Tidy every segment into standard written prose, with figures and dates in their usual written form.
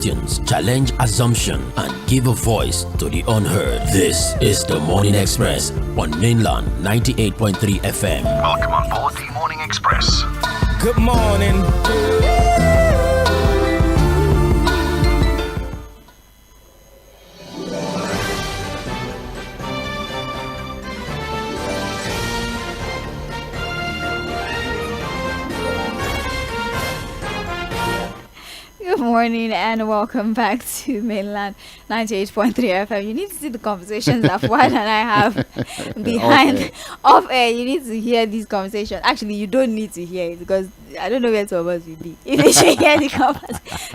challenge assumption, and give a voice to the unheard. This is the Morning Express on Mainland 98.3 FM. Welcome on board the Morning Express. Good morning. Good morning and welcome back to Mainland 98.3 FM. You need to see the conversations that Fouad and I have behind off air. You need to hear these conversations. Actually, you don't need to hear it because I don't know where two of us will be if you should hear the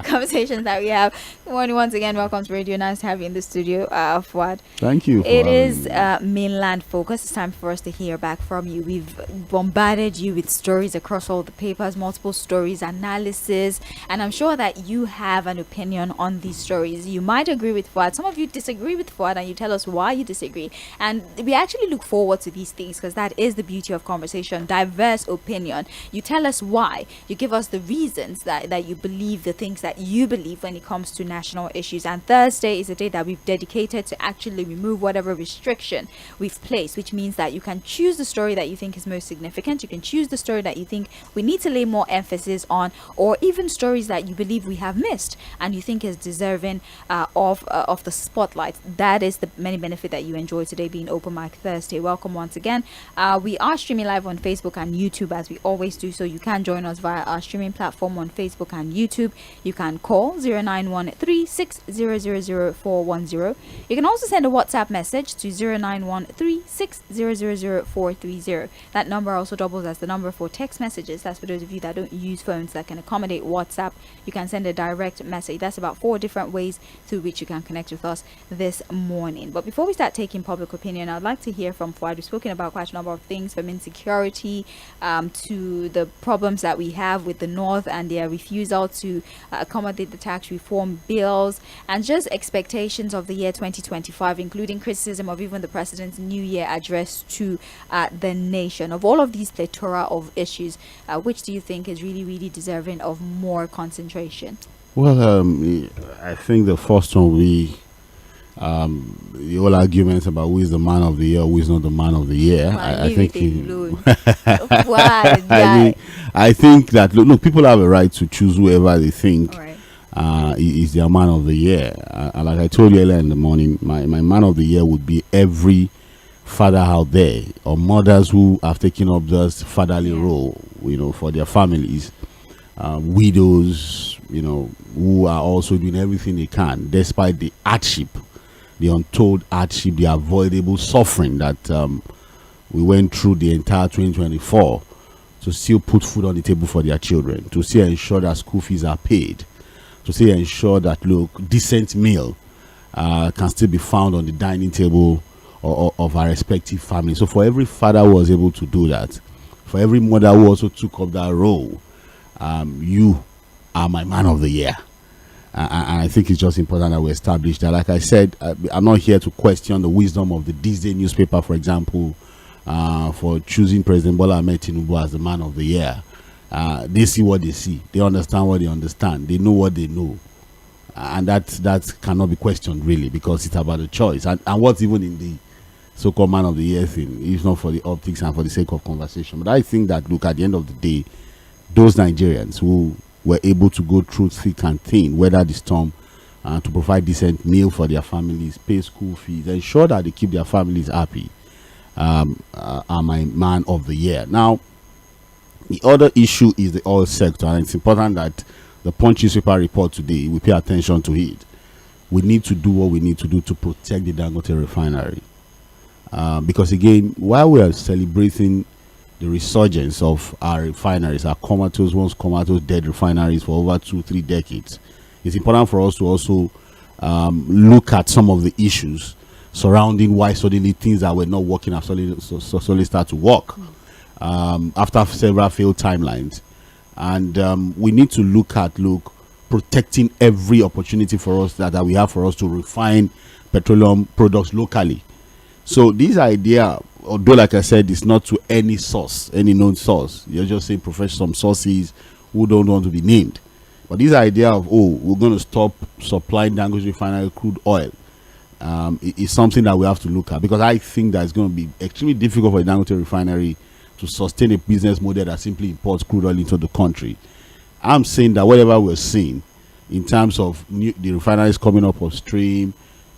conversations that we have. Good morning once again. Welcome to Radio. Nice to have you in the studio, Fouad. Thank you. It is Mainland Focus. It's time for us to hear back from you. We've bombarded you with stories across all the papers, multiple stories, analysis, and I'm sure that you have an opinion on these stories. You might agree with Fouad. Some of you disagree with Fouad, and you tell us why you disagree. And we actually look forward to these things because that is the beauty of conversation. Diverse opinion. You tell us why. You give us the reasons that you believe the things that you believe when it comes to national issues. And Thursday is a day that we've dedicated to actually remove whatever restriction we've placed, which means that you can choose the story that you think is most significant. You can choose the story that you think we need to lay more emphasis on, or even stories that you believe we have missed and you think is deserving of the spotlight. That is the many benefit that you enjoy today being Open Mic Thursday. Welcome once again. We are streaming live on Facebook and YouTube as we always do, so you can join us via our streaming platform on Facebook and YouTube. You can call 0913600410. You can also send a WhatsApp message to 0913600430. That number also doubles as the number for text messages. That's for those of you that don't use phones that can accommodate WhatsApp. You can send a direct message. That's about 4 different ways through which you can connect with us this morning. But before we start taking public opinion, I'd like to hear from Fouad. We've spoken about quite a number of things, from insecurity to the problems that we have with the North and their refusal to accommodate the tax reform bills, and just expectations of the year 2025, including criticism of even the president's New Year address to the nation. Of all of these plethora of issues, which do you think is really, really deserving of more concentration? Well, I think the first one will be the whole arguments about who is the man of the year, who is not the man of the year. I think I think that look, people have a right to choose whoever they think is their man of the year. And like I told you earlier in the morning, my man of the year would be every father out there, or mothers who have taken up this fatherly role, for their families, widows, who are also doing everything they can despite the hardship, the untold hardship, the avoidable suffering that we went through the entire 2024, to still put food on the table for their children, to still ensure that school fees are paid, to still ensure that decent meal can still be found on the dining table of our respective families. So for every father who was able to do that, for every mother who also took up that role, you are my man of the year. And I think it's just important that we establish that. Like I said, I'm not here to question the wisdom of the Disney newspaper, for example, for choosing President Bola Ahmed Tinubu as the man of the year. They see what they see. They understand what they understand. They know what they know. And that cannot be questioned, really, because it's about a choice. And what's even in the so-called man of the year thing, if not for the optics and for the sake of conversation. But I think that, look, at the end of the day, those Nigerians who were able to go through thick and thin, weather the storm, to provide decent meal for their families, pay school fees, ensure that they keep their families happy, are my man of the year. Now, the other issue is the oil sector, and it's important that the Punch newspaper report today, we pay attention to it. We need to do what we need to do to protect the Dangote refinery. Because again, while we are celebrating the resurgence of our refineries, our once comatose dead refineries for over 2-3 decades, it's important for us to also look at some of the issues surrounding why suddenly things that were not working have suddenly start to work after several failed timelines. And we need to look at protecting every opportunity for us that we have for us to refine petroleum products locally. So this idea, although like I said, it's not to any source, any known source. You're just saying professional sources who don't want to be named. But this idea of, oh, we're going to stop supplying Dangote refinery crude oil is something that we have to look at, because I think that it's going to be extremely difficult for the Dangote refinery to sustain a business model that simply imports crude oil into the country. I'm saying that whatever we're seeing in terms of the refineries coming up upstream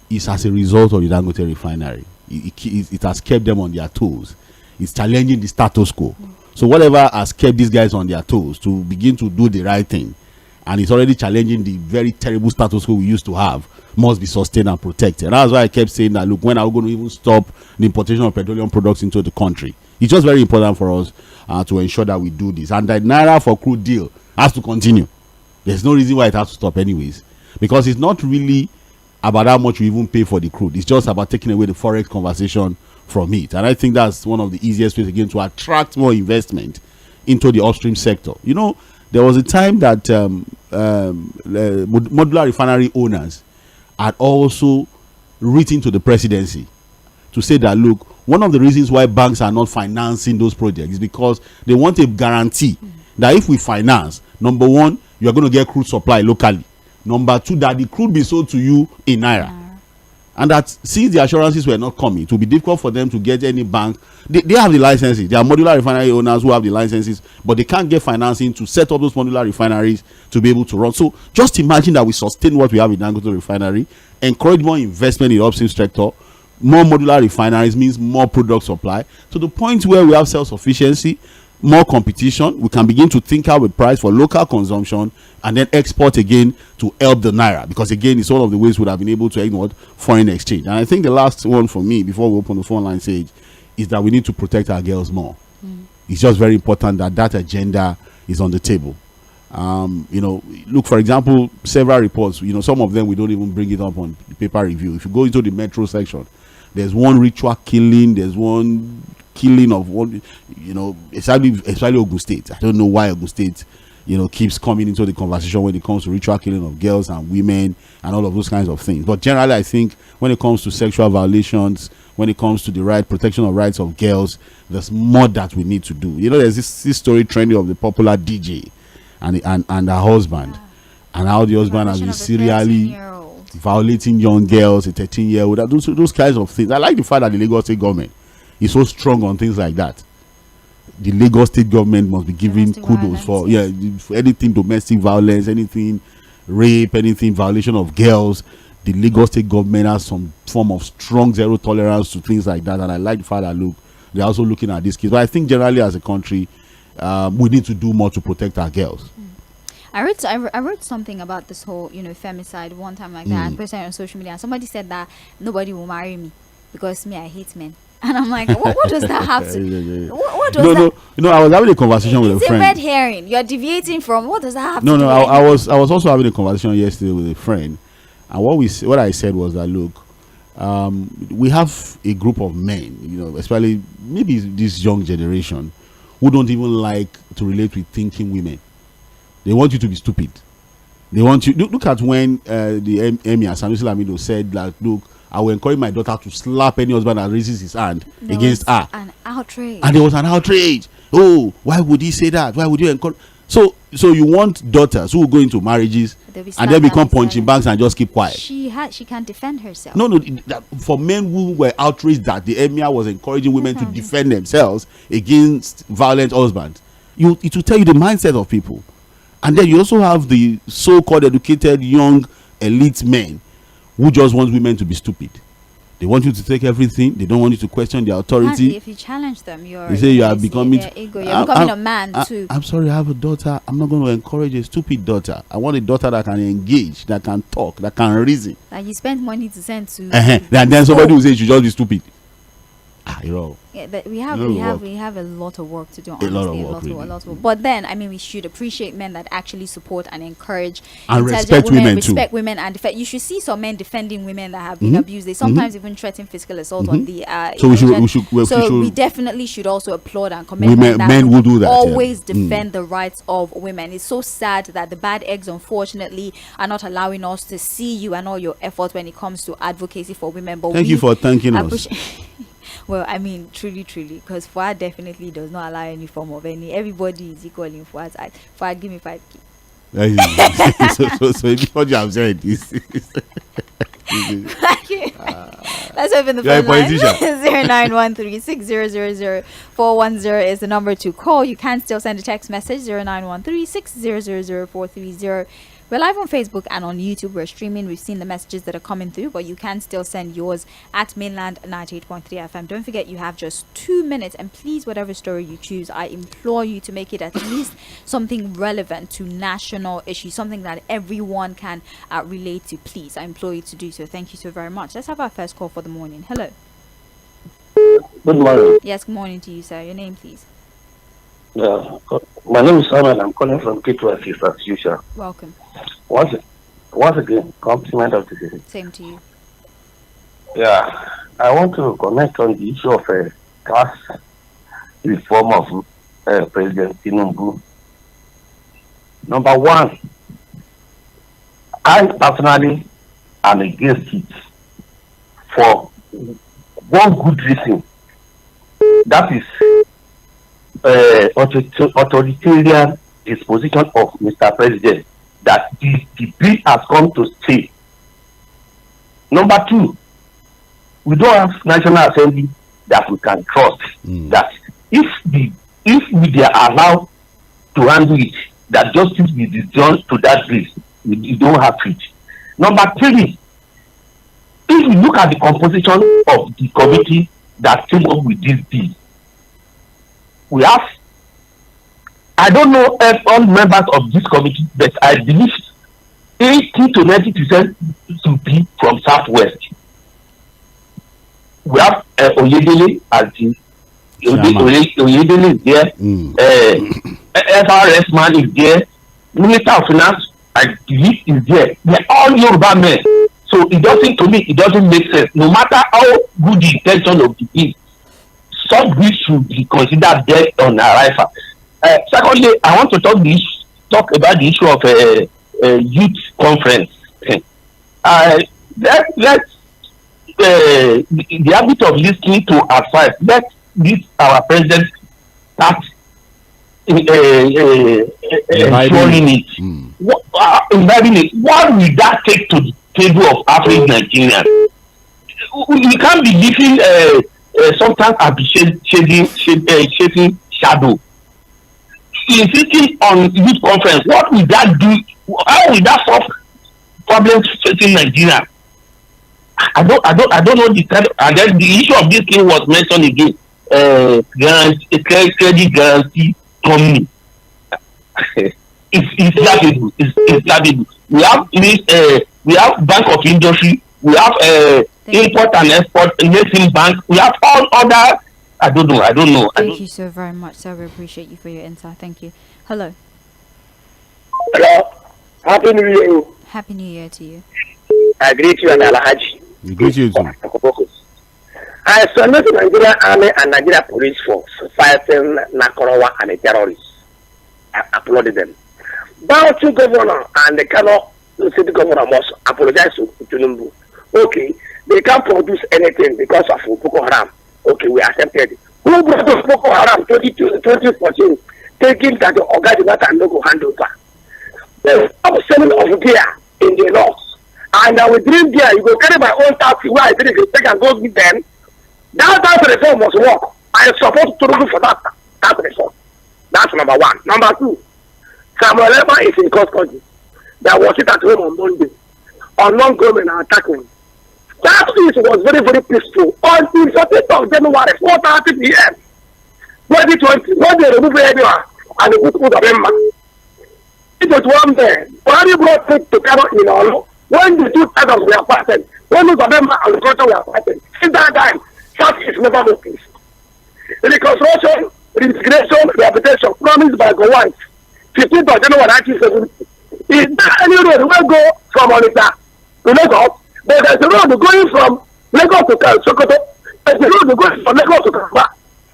is as a result of the Dangote refinery. It has kept them on their toes. It's challenging the status quo. So whatever has kept these guys on their toes to begin to do the right thing, and it's already challenging the very terrible status quo we used to have, must be sustained and protected. That's why I kept saying that, look, when are we going to even stop the importation of petroleum products into the country? It's just very important for us to ensure that we do this. And the Naira for crude deal has to continue. There's no reason why it has to stop anyways, because it's not really about how much we even pay for the crude. It's just about taking away the forex conversation from it. And I think that's one of the easiest ways, again, to attract more investment into the upstream sector. You know, there was a time that modular refinery owners had also written to the presidency to say that, look, one of the reasons why banks are not financing those projects is because they want a guarantee that if we finance, number one, you are going to get crude supply locally. Number two, that the crude be sold to you in Naira. And that since the assurances were not coming, it will be difficult for them to get any bank. They have the licenses. There are modular refinery owners who have the licenses, but they can't get financing to set up those modular refineries to be able to run. So just imagine that we sustain what we have in Dangote refinery, encourage more investment in the upstream sector. More modular refineries means more product supply, to the point where we have self-sufficiency, more competition. We can begin to think out a price for local consumption and then export again to help the Naira, because again, it's one of the ways we have been able to ignore foreign exchange. And I think the last one for me before we open the phone line stage is that we need to protect our girls more. It's just very important that that agenda is on the table. You know, look, for example, several reports, you know, some of them we don't even bring it up on the paper review. If you go into the metro section, there's one ritual killing, there's one killing of one, you know, especially Ogun State. I don't know why Ogun State, you know, keeps coming into the conversation when it comes to ritual killing of girls and women and all of those kinds of things. But generally, I think when it comes to sexual violations, when it comes to the protection of rights of girls, there's more that we need to do. You know, there's this story trending of the popular DJ and her husband, and how the husband has been serially violating young girls, a 13-year-old, those kinds of things. I like the fact that the Lagos State government is so strong on things like that. The Lagos State government must be giving kudos for anything domestic violence, anything rape, anything violation of girls. The Lagos State government has some form of strong zero tolerance to things like that, and I like the fact that, look, they're also looking at this case. But I think generally as a country, we need to do more to protect our girls. I wrote something about this whole, you know, femicide one time like that. I posted on social media, and somebody said that nobody will marry me because me, I hate men. And I'm like, what does that have to? What does that? No. You know, I was having a conversation with a friend. It's a red herring. You're deviating from. What does that have to do? No. I was also having a conversation yesterday with a friend, and what I said was that, look, we have a group of men, you know, especially maybe this young generation, who don't even like to relate with thinking women. They want you to be stupid. They want you. Look at when the Emir Sanusi Lamido said that, look, I will encourage my daughter to slap any husband that raises his hand against her. An outrage. And there was an outrage. Oh, why would he say that? Why would you encourage? So you want daughters who will go into marriages and then become punching bags and just keep quiet. She can't defend herself. No. For men who were outraged that the Emir was encouraging women to defend themselves against violent husbands, it will tell you the mindset of people. And then you also have the so-called educated young elite men who just want women to be stupid. They want you to take everything. They don't want you to question their authority. If you challenge them, they say you are becoming ego. You're becoming a man too. I'm sorry, I have a daughter. I'm not going to encourage a stupid daughter. I want a daughter that can engage, that can talk, that can reason. That you spend money to send to. And then somebody will say you should just be stupid. You know. Yeah, we have a lot of work to do. Honestly, a lot of work. But then, I mean, we should appreciate men that actually support and encourage and respect women too. Respect women and defend. You should see some men defending women that have been abused. They sometimes even threaten physical assault on the. We definitely should also applaud and commend men who do that. Always defend the rights of women. It's so sad that the bad eggs, unfortunately, are not allowing us to see you and all your efforts when it comes to advocacy for women. But thank you for thanking us. Well, I mean, truly, because Fᴜᴜ definitely does not allow any form of any. Everybody is equal in Fᴜᴜ's eyes. Fᴜᴜ, give me 5K. So what you have said is. Let's open the phone line. 091360000410 is the number to call. You can still send a text message 091360000430. We're live on Facebook and on YouTube. We're streaming. We've seen the messages that are coming through, but you can still send yours at Mainland 98.3 FM. Don't forget, you have just 2 minutes, and please, whatever story you choose, I implore you to make it at least something relevant to national issues, something that everyone can relate to. Please, I implore you to do so. Thank you so very much. Let's have our first call for the morning. Hello. Good morning. Yes, good morning to you, sir. Your name, please. My name is Samuel. I'm calling from K2 as usual. Welcome. Once again, compliment of the day. Same to you. Yeah, I want to comment on the issue of class reform of President Tinubu. Number one, I personally am against it for one good reason. That is authoritarian disposition of Mr. President, that the bill has come to stay. Number two, we don't have National Assembly that we can trust. That if we are allowed to handle it, that justice will be done to that bill. We don't have it. Number three, if you look at the composition of the committee that came up with this bill, we have, I don't know all members of this committee, but I believe 80 to 90% to be from Southwest. We have Oyedele as the Oyedele is there, FRS man is there, Minister of Finance, I believe, is there. They're all Yoruba men. So it doesn't make sense. No matter how good the intention of the bill, such bill should be considered dead on arrival. Secondly, I want to talk about the issue of youth conference. The habit of listening to advice. Let this our president start ensuring it. Inviting it. What will that take to the table of average Nigerians? We can't be living sometimes shading shadow. Insisting on youth conference, what will that do? How will that solve problems facing Nigeria? I don't know the kind of, and then the issue of this thing was mentioned again. Credit guarantee company. It's laughable. It's laughable. We have Bank of Industry. We have import and export, Nation Bank. We have all other. I don't know. Thank you so very much, sir. We appreciate you for your insight. Thank you. Hello. Hello. Happy New Year. Happy New Year to you. I greet you and Alhaji. We greet you too. I salute the Nigerian Army and Nigeria Police Force fighting Nakorowa and the terrorists. I applauded them. Bauchi Governor and the Kano City Governor must apologize to Tinubu. Okay, they can't produce anything because of Boko Haram. Okay, we accepted. Who brought us Boko Haram 2014, taking that the Oga did not and local handover? There's upselling of gear in the north. And I will drink gear, you go carry my own taxi where I didn't take and go with them. That tax reform must work. I support Tinubu for that tax reform. That's number one. Number two, Samuel Eba is in custody. There was it at home on Monday. Unknown government are attacking. That was very, very peaceful until 30th of January, 4:30 p.m. 2020, when they removed everyone and they put Ozabemba. It was one day. When you brought it to Kano in Olo, when the two titles were fighting, when Ozabemba and the culture were fighting, since that time, South is never more peace. Reconstruction, reintegration, rehabilitation promised by Gowans, 15th of January 1970. Is there any road where go from Onitsha to Lagos? But there's a road going from Lagos to Sokoto. There's a road going from Lagos to Kamba.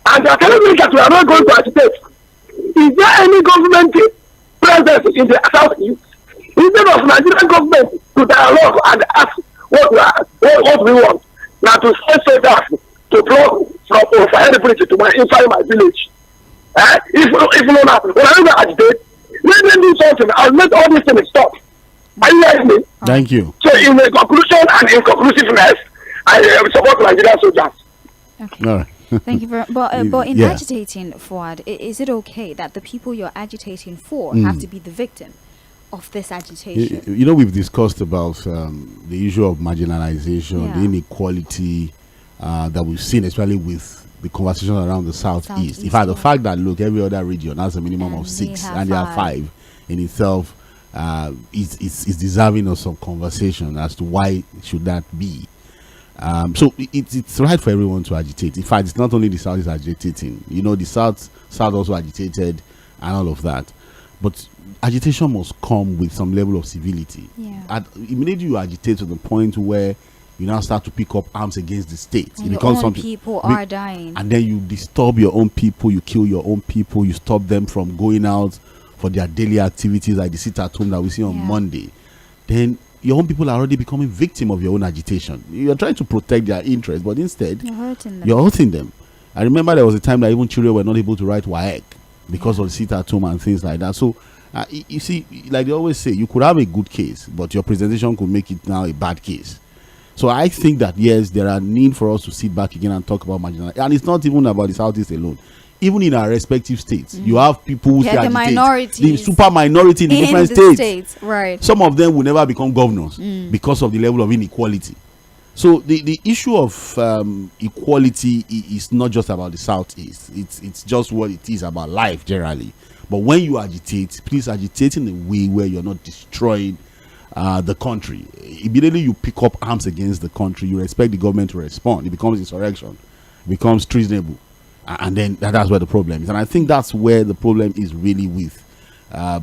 And they are telling me that we are not going to agitate. Is there any government presence in the southeast? Instead of Nigerian government to dialogue and ask what we want. Now to say that to block from Fire Bridge to inside my village. If not, when I agitate, Let them do something. I'll make all these things stop. Are you hearing me? Thank you. So in the conclusion and inconclusiveness, I support Nigerian soldiers. Okay. All right. Thank you very much. But in Yeah. agitating, Fuad, is it okay that the people you're agitating for have to be the victim of this agitation? You know, we've discussed about the issue of marginalization, Yeah. the inequality that we've seen, especially with the conversation around the Southeast. In fact, the fact that, look, every other region has a minimum And of 6 they have and there are 5 in itself is deserving of some conversation as to why should that be. So it's right for everyone to agitate. In fact, it's not only the South is agitating. You know, the South also agitated and all of that. But agitation must come with some level of civility. Yeah. Immediately you agitate to the point where you now start to pick up arms against the state. And It your becomes own something. people are dying. And then you disturb your own people, you kill your own people, you stop them from going out for their daily activities like the sit at home that we see on Monday. Then your own people are already becoming victim of your own agitation. You're trying to protect their interests, but instead you're hurting them. I remember there was a time that even children were not able to write WAEC because of the sit at home and things like that. So you see, like they always say, you could have a good case, but your presentation could make it now a bad case. So I think that yes, there are need for us to sit back again and talk about marginalization. And it's not even about the Southeast alone. Even in our respective states, you have people who say the minorities, the super minority in the different states. Right. Some of them will never become governors because of the level of inequality. So the issue of equality is not just about the Southeast. It's just what it is about life generally. But when you agitate, please agitate in a way where you're not destroying the country. Immediately you pick up arms against the country, you expect the government to respond. It becomes insurrection, it becomes treasonable, and then that's where the problem is. And I think that's where the problem is really with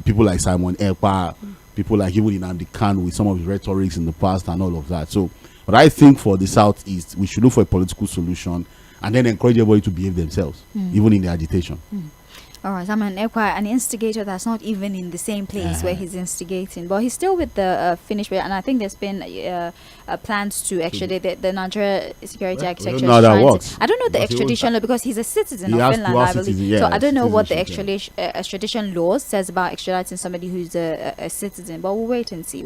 people like Simon Ekpa, people like even Nnamdi Kanu with some of his rhetorics in the past and all of that. So, but I think for the Southeast, we should look for a political solution and then encourage everybody to behave themselves, even in the agitation. All right, I'm an instigator that's not even in the same place where he's instigating, but he's still with the Finnish, and I think there's been plans to extradite the Nigeria Security Act section. I don't know the extradition law because he's a citizen of Finland, I believe. So I don't know what the extradition laws says about extraditing somebody who's a citizen, but we'll wait and see.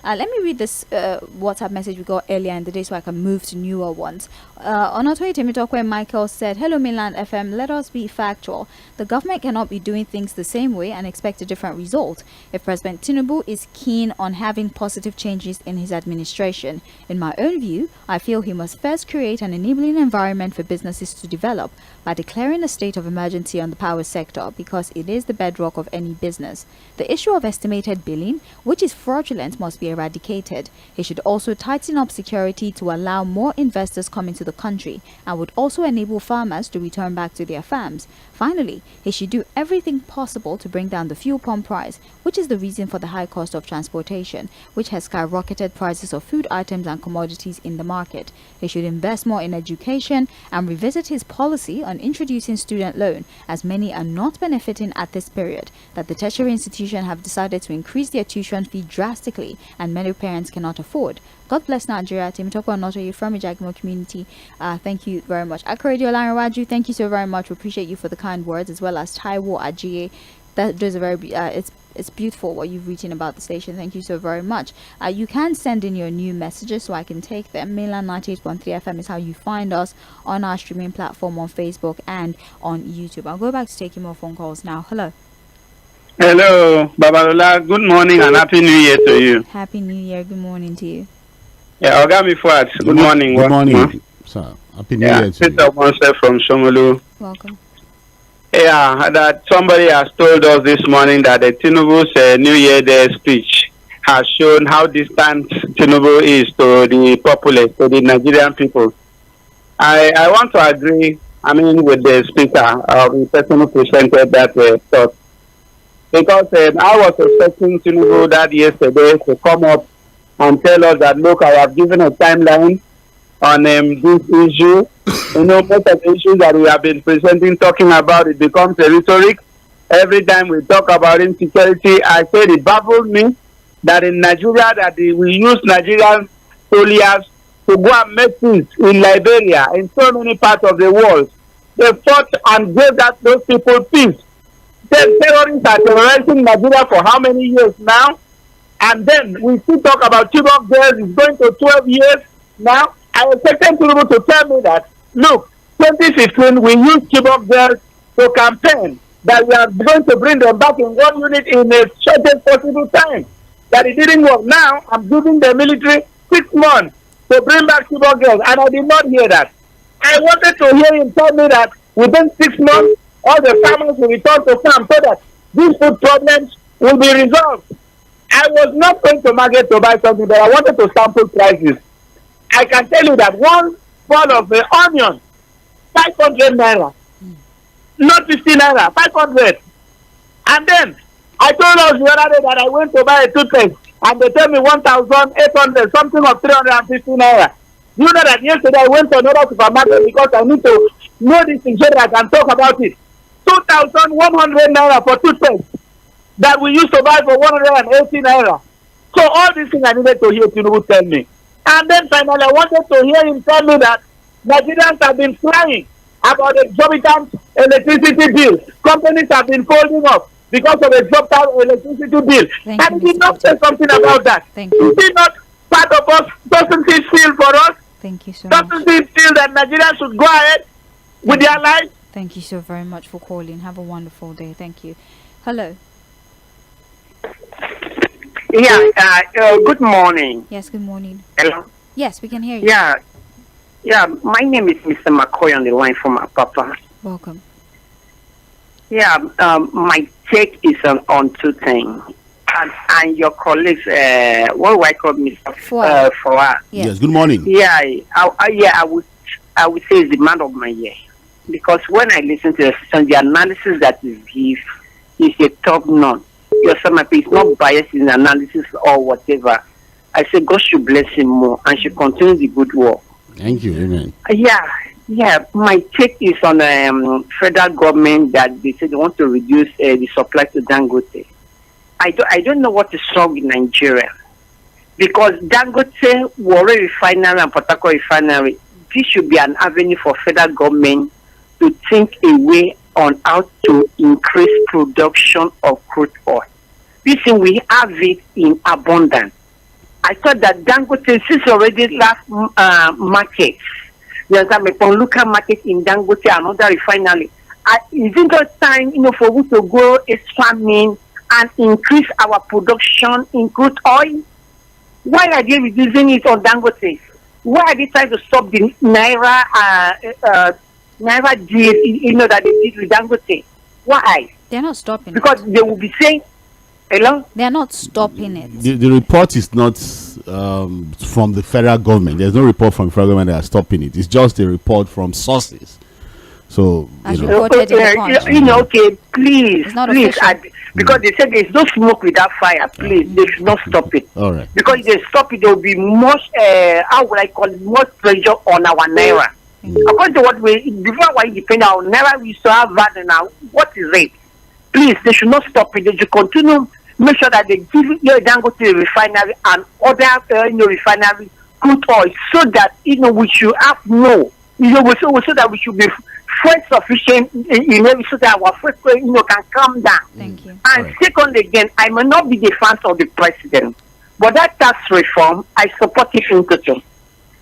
Let me read this WhatsApp message we got earlier in the day so I can move to newer ones. On our Twitter, Michael said, "Hello, Mainland FM. Let us be factual. The government cannot be doing things the same way and expect a different result. If President Tinubu is keen on having positive changes in his administration, in my own view, I feel he must first create an enabling environment for businesses to develop by declaring a state of emergency on the power sector because it is the bedrock of any business. The issue of estimated billing, which is fraudulent, must be eradicated. He should also tighten up security to allow more investors come into the country and would also enable farmers to return back to their farms. Finally, he should do everything possible to bring down the fuel pump price, which is the reason for the high cost of transportation, which has skyrocketed prices of food items and commodities in the market. He should invest more in education and revisit his policy on introducing student loan, as many are not benefiting at this period, that the tertiary institution have decided to increase their tuition fee drastically and many parents cannot afford. God bless Nigeria. Timotoko Anotoye from Ijagimo community. Thank you very much. Akoredio Lanrawaju, thank you so very much. We appreciate you for the kind words, as well as Taiwo Ajie. Those are very it's beautiful what you've written about the station. Thank you so very much. You can send in your new messages so I can take them. Mainland 98.3 FM is how you find us on our streaming platform on Facebook and on YouTube. I'll go back to taking more phone calls now. Hello. Hello, Babalola. Good morning and Happy New Year to you. Happy New Year. Good morning to you. Yeah, Ogami Fuad. Good morning. Good morning, sir. Happy New Year to you. Mr. from Shomolu. Welcome. Yeah, that somebody has told us this morning that the Tinubu's New Year Day speech has shown how distant Tinubu is to the populace, to the Nigerian people. I want to agree, with the speaker, the person who presented that thought. Because I was expecting Tinubu that yesterday to come up and tell us that, look, I have given a timeline on this issue. Most of the issues that we have been presenting, talking about, it becomes a rhetoric. Every time we talk about insecurity, I said it baffled me that in Nigeria, that we use Nigerian soldiers to go and make peace in Liberia, in so many parts of the world. They fought and gave those people peace. terrorists are terrorizing Nigeria for how many years now? And then we still talk about Chibok girls is going to 12 years now. I expected people to tell me that, look, 2015 we used Chibok girls to campaign that we are going to bring them back in one unit in the shortest possible time. That it didn't work. Now I'm giving the military 6 months to bring back Chibok girls, and I did not hear that. I wanted to hear him tell me that within 6 months all the farmers will return to farm so that these food problems will be resolved. I was not going to market to buy something, but I wanted to sample prices. I can tell you that one ball of the onion, 500 naira, not 50 naira, 500. And then I told us the other day that I went to buy a toothpaste, and they tell me 1,800, something of 350 naira. You know that yesterday I went to another supermarket because I need to know this thing so that I can talk about it. 2,100 naira for toothpaste that we used to buy for 180 naira. So all these things I needed to hear Tinubu tell me. And then finally I wanted to hear him tell me that Nigerians have been flying about the exorbitant electricity bill. Companies have been folding up because of the exorbitant electricity bill. Thank and you, he did not say something about that. Thank you. Is he not part of us? Doesn't he feel for us? Thank you so much. Doesn't he feel that Nigerians should go ahead with their lives? Thank you so very much for calling. Have a wonderful day. Thank you. Hello. Yeah, good morning. Yes, good morning. Hello? Yes, we can hear you. Yeah, my name is Mr. McCoy on the line from Apapa. Welcome. Yeah, my take is on two things. And your colleagues, what do I call Mr. Fᴜᴜ? Yes, good morning. Yeah, I would say it's the man of my year. Because when I listen to the analysis that is give is a top notch. Your Samapi is not biased in analysis or whatever. I say God should bless him more and should continue the good work. Thank you, amen. Yeah. My take is on federal government that they say they want to reduce the supply to Dangote. I don't know what is wrong in Nigeria, because Dangote, Warri Refinery and Port Harcourt Refinery, this should be an avenue for federal government to think a way on how to increase production of crude oil. Listen, we have it in abundance. I thought that Dangote is already last market. There's a local market in Dangote, another refinery. Isn't it time, for us to go expanding and increase our production in crude oil? Why are they reducing it on Dangote? Why are they trying to stop the Naira deal, that they did with Dangote? Why? They're not stopping because they will be saying, hello? They're not stopping it. The report is not from the federal government. There's no report from the federal government that are stopping it. It's just a report from sources. So, reported in the Punch. Okay, please, because Mm. they said there's no smoke without fire. Please, they should not stop it. All right. Because if they stop it, there will be much, how would I call it, much pressure on our Naira. According to what before our independence, our Naira we used to have that now. What is it? Please, they should not stop it. They should continue, make sure that they give Dangote refinery and other refinery crude oil, so that we should have so that we should be fuel sufficient so that our fuel can come down. Thank you. And right. Second again, I may not be the fan of the president, but that tax reform I support it in total.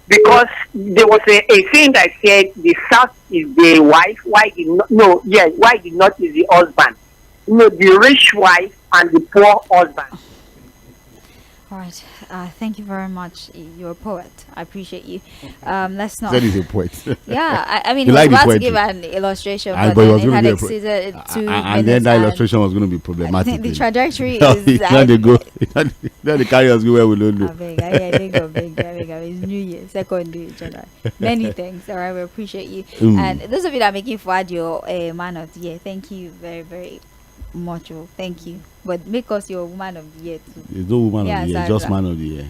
Because there was a thing that said the South is the wife, why the North is the husband. The rich wife and the poor husband. All right. Thank you very much. You're a poet. I appreciate you. Let's not. That is a point. Yeah, I mean, You he was like the about to poetry. give an illustration, And but it then was it gonna had be a exceeded 2 minutes. and then that and illustration was going to be I problematic. think the trajectory No, is. now they go. Now they carry us go where we don't know. I beg. It's New Year, second day, July. Many thanks. All right, we appreciate you. And those of you that are making Fouad your man of the year, thank you very, very much. Thank you. But make us your woman of the year too. There's no woman Yeah, of the year, Sandra. just man of the year.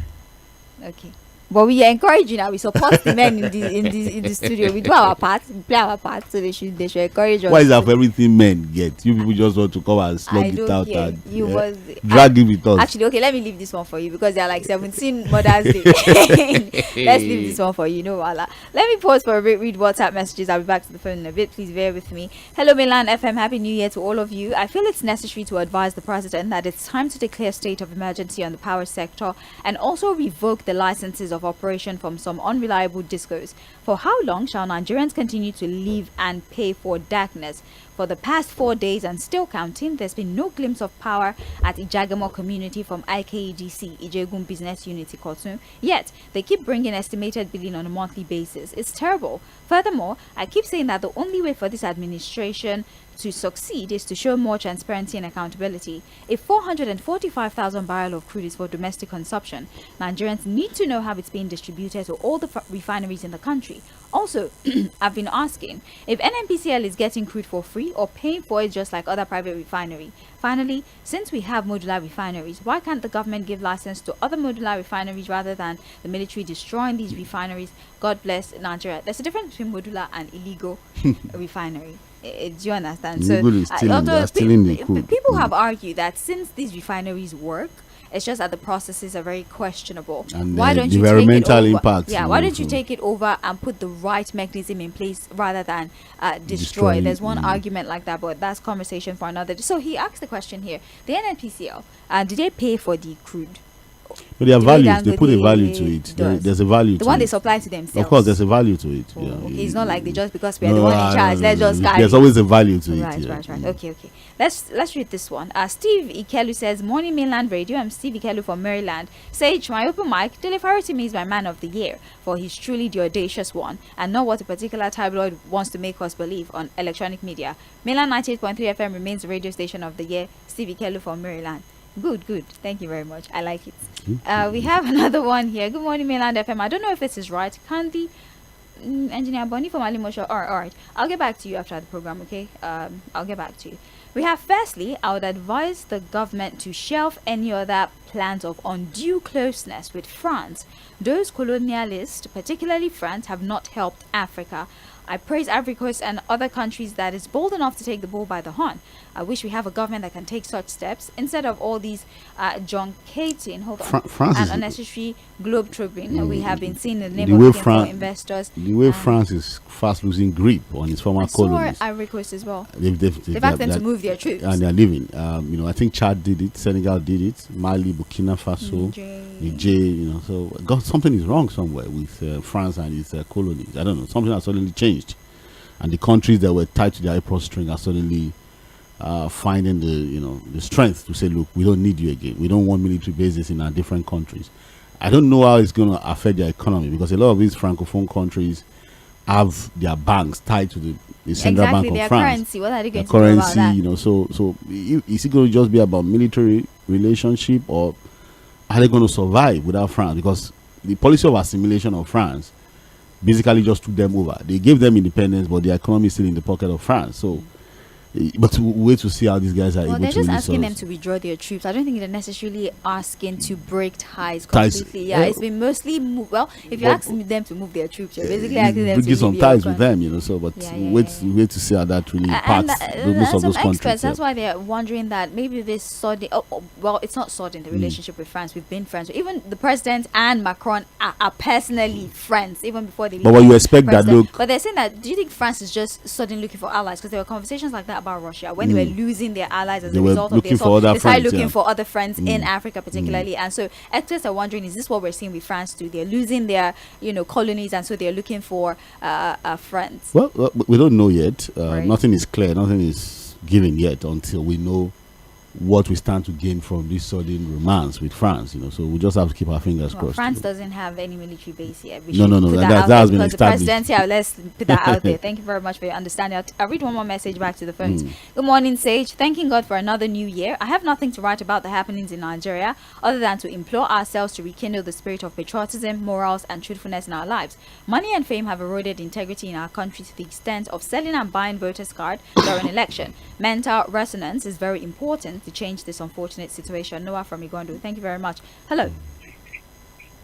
Okay. But we encourage you now. We support the men in the studio. We do our part. We play our part. So they should encourage us. Why is that for everything men get? You people just want to come and slug it out care. and Drag it with us. Actually, okay, let me leave this one for you because there are like 17 Mother's Day. Let's leave this one for you. No, Wala. Let me pause for a bit. Read WhatsApp messages. I'll be back to the phone in a bit. Please bear with me. Hello, Mainland FM. Happy New Year to all of you. I feel it's necessary to advise the president that it's time to declare state of emergency on the power sector and also revoke the licenses of operation from some unreliable discos. For how long shall Nigerians continue to live and pay for darkness? For the past 4 days and still counting, there's been no glimpse of power at Ijagamo community from IKEDC, Ijegun Business Unity Kotun. Yet, they keep bringing estimated billing on a monthly basis. It's terrible. Furthermore, I keep saying that the only way for this administration to succeed is to show more transparency and accountability. If 445,000 barrels of crude is for domestic consumption, Nigerians need to know how it's being distributed to all the refineries in the country. Also, I've been asking if NNPCL is getting crude for free or paying for it just like other private refinery. Finally, since we have modular refineries, why can't the government give license to other modular refineries rather than the military destroying these refineries? God bless Nigeria. There's a difference between modular and illegal refinery. Do you understand? People have argued that since these refineries work, it's just that the processes are very questionable. And why don't you environmental impact? Yeah, why don't you take it over and put the right mechanism in place rather than destroy? There's one argument like that, but that's conversation for another. So he asked the question here: the NNPCL, did they pay for the crude? But there are values. They put a value to it. There's a value to it. The one they supply to themselves. Of course, there's a value to it. Oh, okay. It's not like they just because we're the one in charge. Let's just carry. There's always a value to it. Right. Okay. Let's read this one. Steve Ikelu says, "Morning Mainland Radio. I'm Steve Ikelu from Maryland. Sage, my open mic. Delivery to me is my man of the year, for he's truly the audacious one, and not what a particular tabloid wants to make us believe on electronic media. Mainland 98.3 FM remains the radio station of the year. Steve Ikelu from Maryland." Good. Thank you very much. I like it. We have another one here. Good morning, Mainland FM. I don't know if this is right. Candy, Engineer Bonnie from Alimosho. All right. I'll get back to you after the program, okay? I'll get back to you. We have, firstly, I would advise the government to shelve any other plans of undue closeness with France. Those colonialists, particularly France, have not helped Africa. I praise Ivory Coast and other countries that is bold enough to take the bull by the horn. I wish we have a government that can take such steps instead of all these truncating and unnecessary globe-trotting we have been seeing in the name of for investors. The way France is fast losing grip on its former colonies. So Ivory Coast as well. They've asked them to move their troops. And they're leaving. I think Chad did it, Senegal did it, Mali, Burkina Faso, Niger. So something is wrong somewhere with France and its colonies. I don't know. Something has suddenly changed. And the countries that were tied to their airport string are suddenly finding the strength to say, look, we don't need you again. We don't want military bases in our different countries. I don't know how it's going to affect their economy, because a lot of these francophone countries have their banks tied to the central bank of France. Currency. What are they going to do about that? So is it going to just be about military relationship, or are they going to survive without France? Because the policy of assimilation of France basically just took them over. They gave them independence, but the economy is still in the pocket of France. So, but wait to see how these guys are able to. They're just asking them to withdraw their troops. I don't think they're necessarily asking to break ties completely. Yeah, it's been mostly if you ask them to move their troops, you're basically asking them to get some ties with them, wait to see how that really impacts most of those countries. That's why they're wondering that maybe this sudden. It's not sudden the relationship with France. We've been friends. Even the president and Macron are personally friends even before they. But what you expect that look? But they're saying that. Do you think France is just suddenly looking for allies? Because there were conversations like that about Russia when they were losing their allies as a result of this. They started looking for other friends in Africa particularly, and so experts are wondering, is this what we're seeing with France too? They're losing their colonies, and so they're looking for friends. Well, we don't know yet. Nothing is clear, nothing is given yet until we know what we stand to gain from this sudden romance with France, so we just have to keep our fingers crossed. France doesn't have any military base yet. No, that has been established. The presidency, let's put that out there. Thank you very much for your understanding. I'll read one more message back to the phones. Good morning, Sage. Thanking God for another new year. I have nothing to write about the happenings in Nigeria other than to implore ourselves to rekindle the spirit of patriotism, morals, and truthfulness in our lives. Money and fame have eroded integrity in our country to the extent of selling and buying voters' cards during an election. Mental resonance is very important to change this unfortunate situation. Noah from Igondo, thank you very much. Hello.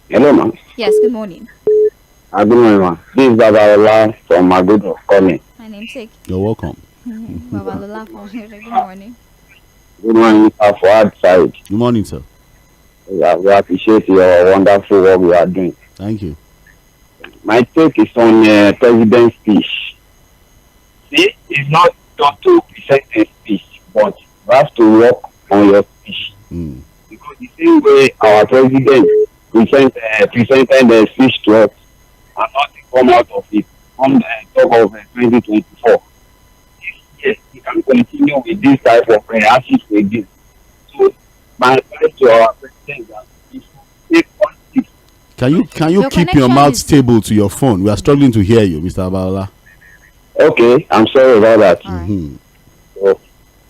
Hello, ma'am. Yes, good morning. Good morning, ma'am. This is Babalola from Magodo calling. My namesake. You're welcome. Babalola from here. Good morning. Good morning, Mr. Fuad side. Good morning, sir. We appreciate your wonderful work you are doing. Thank you. My take is on President's speech. See, it's not just to present a speech, but you have to work on your speech. Because the same way our president presented the speech to us and nothing come out of it on the talk of 2024. Yes, we can continue with this type of reactions again. So, my advice to our president is to take one step. Can you keep your mouth stable to your phone? We are struggling to hear you, Mr. Abalola. Okay, I'm sorry about that. So,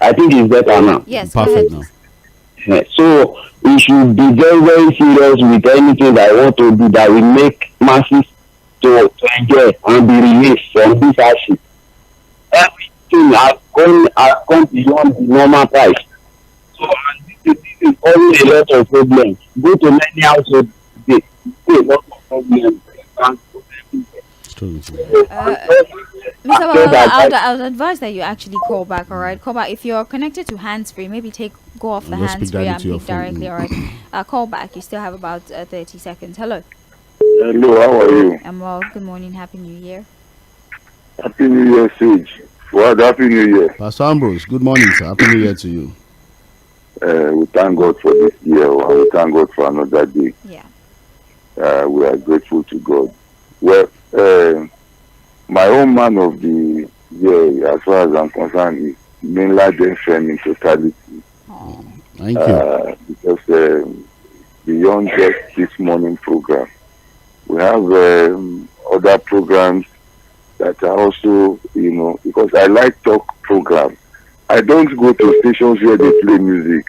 I think it's better now. Yes, perfect now. So we should be very, very serious with anything that I want to do that will make masses to enjoy and be released from this hardship. Everything has gone beyond the normal price. So and this is always a lot of problems. Go to many households today, see a lot of problems. Mr. Babalola, I would advise that you actually call back, all right? Call back. If you're connected to hands-free, maybe go off the hands-free and speak directly, all right? Call back. You still have about 30 seconds. Hello. Hello, how are you? I'm well. Good morning. Happy New Year. Happy New Year, Sage. What? Happy New Year. Pastor Ambrose, good morning, sir. Happy New Year to you. We thank God for this year. We thank God for another day. Yeah. We are grateful to God. Well, my own man of the year, as far as I'm concerned, is Lɪධᴇ in totality. Thank you. Because beyond just this morning program, we have other programs that are also, because I like talk programs. I don't go to stations where they play music.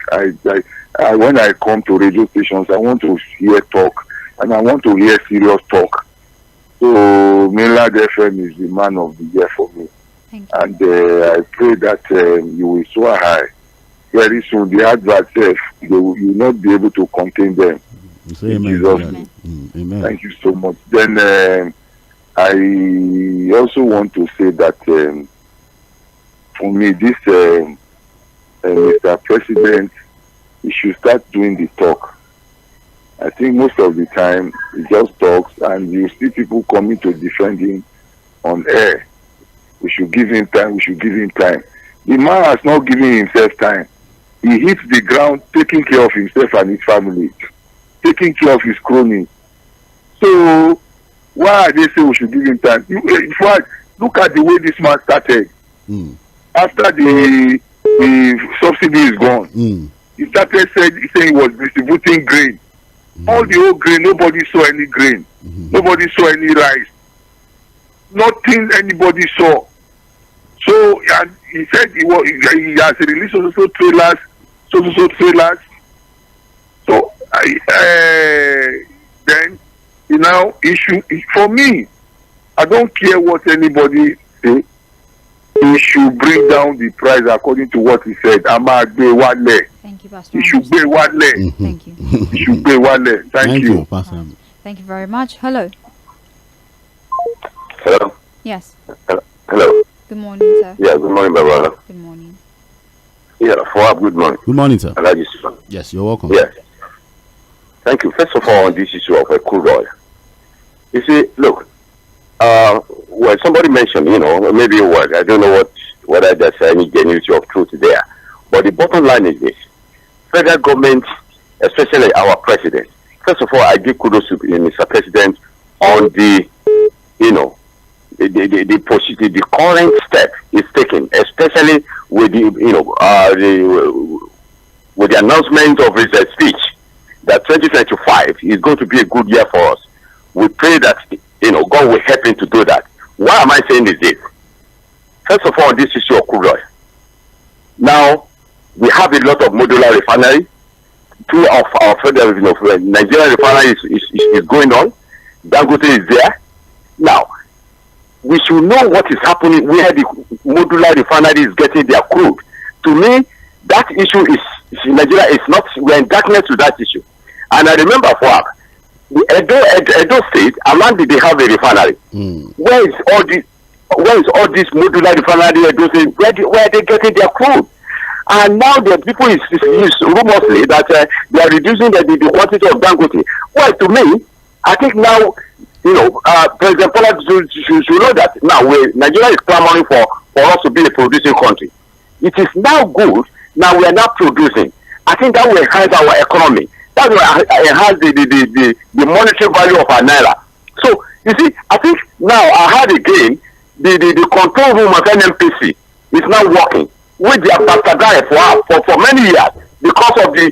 When I come to radio stations, I want to hear talk, and I want to hear serious talk. So Lɪධᴇ is the man of the year for me. Thank you. And I pray that you will soar high. Very soon, the adverts, you will not be able to contain them. Amen. Amen. Amen. Thank you so much. Then I also want to say that for me, this Mr. President, he should start doing the talk. I think most of the time he just talks, and you see people coming to defend him on air. We should give him time. We should give him time. The man has not given himself time. He hits the ground taking care of himself and his family, taking care of his cronies. So why are they saying we should give him time? In fact, look at the way this man started. After the subsidy is gone, he started saying he was distributing grain. All the whole grain, nobody saw any grain. Nobody saw any rice. Nothing anybody saw. So and he said he has released so trailers. So then issue for me. I don't care what anybody say. He should bring down the price according to what he said. Thank you, Pastor. He should pay one leg. Thank you. He should pay one leg. Thank you. Pastor. Thank you very much. Hello. Hello. Yes. Hello. Good morning, sir. Yeah, good morning, Baba. Good morning. Yeah, good morning. Good morning, sir. Alhaji. Yes, you're welcome. Yes. Thank you. First of all, on this issue of a crude oil. You see, look, well, somebody mentioned, maybe what, I don't know whether there's any genuinity of truth there. But the bottom line is this. Federal government, especially our president, first of all, I give kudos to Mr. President on the current step is taken, especially with with the announcement of his speech that 2025 is going to be a good year for us. We pray that God will help him to do that. Why am I saying this? First of all, this issue of crude oil. Now we have a lot of modular refinery. Two of our federal, Nigerian refinery is going on. Dangote is there. Now we should know what is happening where the modular refinery is getting their crude. To me, that issue is Nigeria is not. We are in darkness to that issue. And I remember the Edo State, around they have a refinery. Where is all this modular refinery Edo State? Where are they getting their crude? And now the people is rumorsly that they are reducing the quantity of Dangote. Well, to me, I think now, President Bola should know that now Nigeria is clamoring for us to be a producing country. It is now good. Now we are not producing. I think that will enhance our economy. That will enhance the monetary value of our naira. So you see, I think now I heard again the control room of NNPC is now working with their bastardized for many years because of the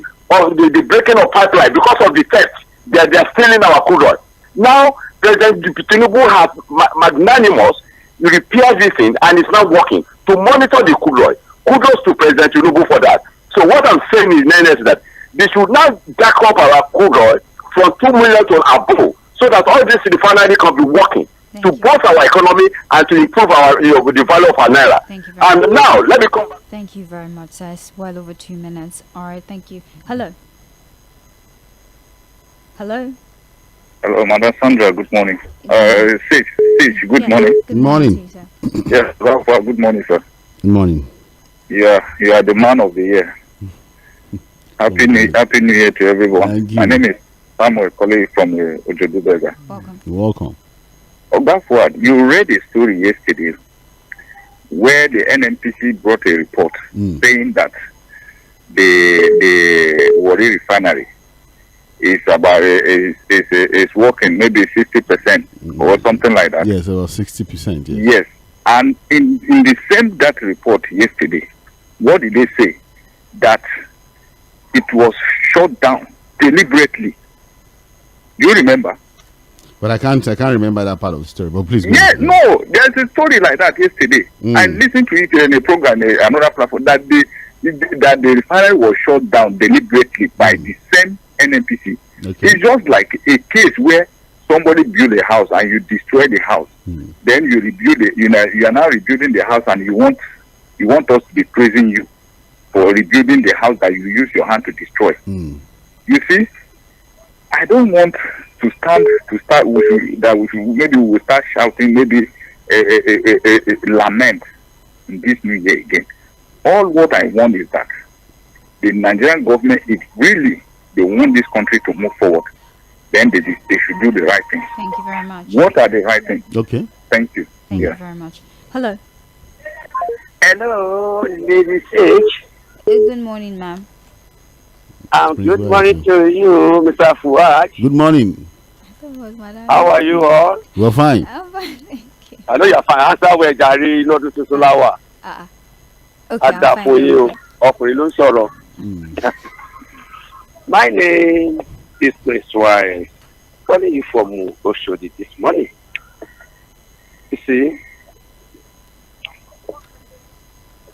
breaking of pipeline, because of the theft. They are stealing our crude oil. Now President Tinubu has magnanimous repair this thing and it's not working to monitor the crude oil. Kudos to President Tinubu for that. So what I'm saying is that they should now jack up our crude oil from 2 million to above, so that all this refinery can be working to boost our economy and to improve our the value of our naira. And now let me come back. Thank you very much, sir. It's well over 2 minutes. All right, thank you. Hello. Hello, Madam Sandra, good morning. Sage, good morning. Good morning. To you, sir. Yes, well, good morning, sir. Good morning. You are the man of the year. Happy New Year to everyone. My name is Samuel calling from Ojoduberga. Welcome. You're welcome. Fᴜᴜ, you read a story yesterday where the NNPC brought a report saying that the Warri refinery is about is working maybe 60% or something like that. Yes, about 60%. Yes, and in the same that report yesterday, what did they say? That it was shut down deliberately. Do you remember? But I can't remember that part of the story. But please. No, there's a story like that yesterday. I listened to it in a program, another platform, that the refinery was shut down deliberately by the same NNPC. Okay. It's just like a case where somebody built a house and you destroy the house. Then you rebuild it. You are now rebuilding the house, and you want us to be praising you for rebuilding the house that you use your hand to destroy. You see, I don't want to start. Maybe we will start shouting, maybe a lament in this new year again. All what I want is that the Nigerian government, if really they want this country to move forward, then they should do the right thing. Thank you very much. What are the right things? Okay. Thank you. Thank you very much. Hello. Hello, Lady Sage. Good morning, ma'am. Good morning to you, Mr. Fouad. Good morning. How are you all? We're fine. I'm fine, thank you. I know you're fine. Answer where Jari, not to Solawa. Okay, I'm fine. For you. My name is M쏘ɪᴜ calling you from Oshodi this morning. You see,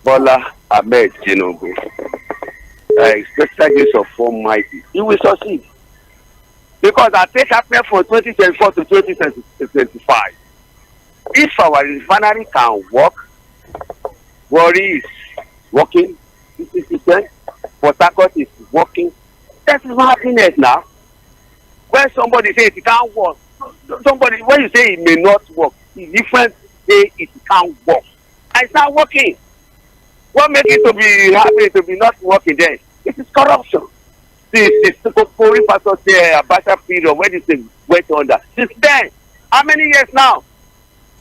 Bola Ahmed Tinubu, special grace of Almighty, he will succeed. Because I take happening from 2024 to 2025. If our refinery can work, Warri is working 50%, Port Harcourt is working. That is not happiness now. When somebody says it can't work, when you say it may not work, it's different say it can't work. And it's not working. What makes it to be happy to be not working then? It is corruption. The Tဃᴜ Abacha period when this thing went under. Since then, how many years now?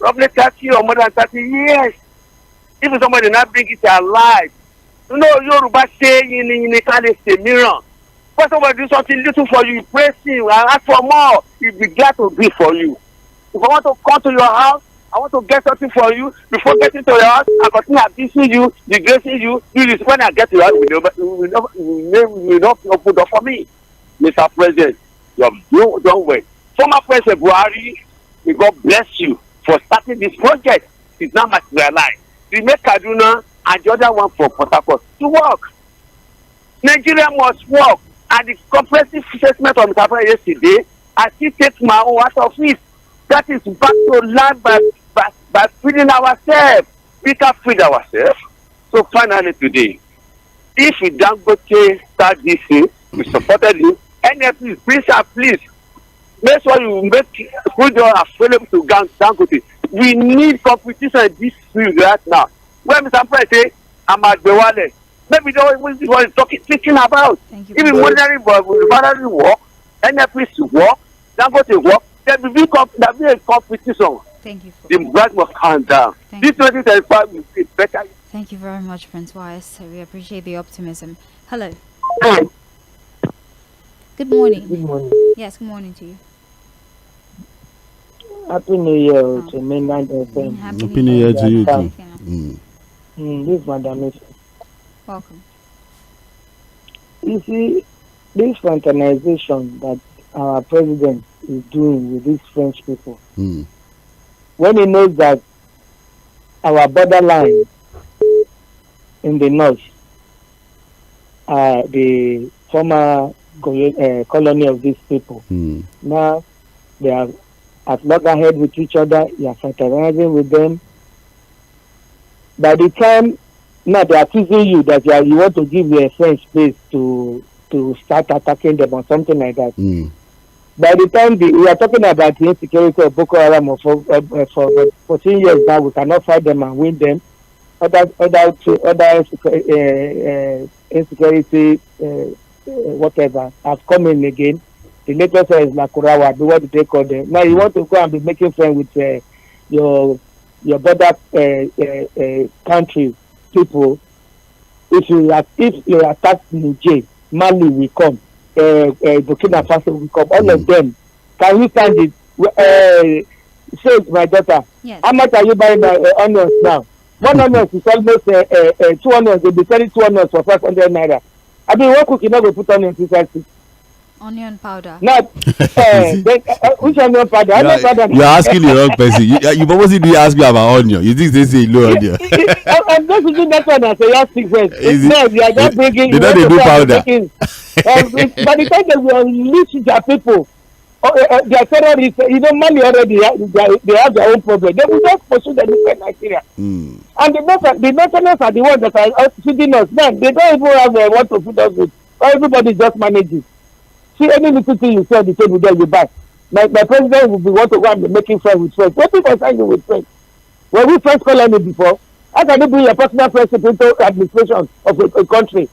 Roughly 30 or more than 30 years. If somebody not bring it alive, Yoruba say in a mirror. When somebody do something little for you, praise him and ask for more, he'll be glad to do for you. If I want to come to your house, I want to get something for you. Before getting to your house, I continue abusing you, degrading you. Do this. When I get to your house, you will not open door for me. Mr. President, you have done well. Former President Buhari, may God bless you for starting this project. It's not materialized. We make Kaduna and the other one for Port Harcourt to work. Nigeria must work. And the comprehensive assessment of Mr. President yesterday, I still take my own out of it. That is back to land by feeding ourselves. We can feed ourselves. So finally today, if we don't go to start this thing, we supported you. NFP, please, make sure you make food available to Dangote. We need competition in this field right now. When Mr. President say, I'm at the wallet, maybe this is what he's thinking about. Even monetary work, NFPC work, Dangote work, there will be a competition. Thank you. The price must calm down. This 2035 will be better. Thank you very much, Prince Wise. We appreciate the optimism. Hello. Good morning. Good morning. Yes, good morning to you. Happy New Year to mainland FM. Happy New Year to you too. This is Madam. Welcome. You see, this fraternization that our president is doing with these French people, when he knows that our borderline in the north, the former colony of these people, now they are at loggerhead with each other, you are fraternizing with them. By the time now they are accusing you that you want to give your French space to start attacking them or something like that. By the time we are talking about the insecurity of Boko Haram for 14 years now, we cannot fight them and win them. Other insecurity, whatever, have come in again. The latest is Lakurawa, what do they call them? Now you want to go and be making friends with your border country people. If you attack Niger, Mali will come, Burkina Faso will come, all of them. Can you stand it? Say my daughter, how much are you buying onions now? One onion is almost 2 onions. They'll be selling 2 onions for 500 naira. I mean, what cook you not go put onions inside it? Onion powder. Not which onion powder? Onion powder. You're asking the wrong person. You purposely didn't ask me about onion. You think they say no onion? I'm just using that one as a yardstick first. You are just bringing. They don't do powder. By the time they will unleash their people, their terrorists, Mali already they have their own problem. They will just pursue them in Nigeria. And the Northerners are the ones that are feeding us. Man, they don't even have what to feed us with. Everybody just manages. See, any little thing you see on the table there, you buy. My president will be want to go and be making friends with friends. What people sign you with friends? Were we French colony before? How can you bring your personal friendship into administration of a country?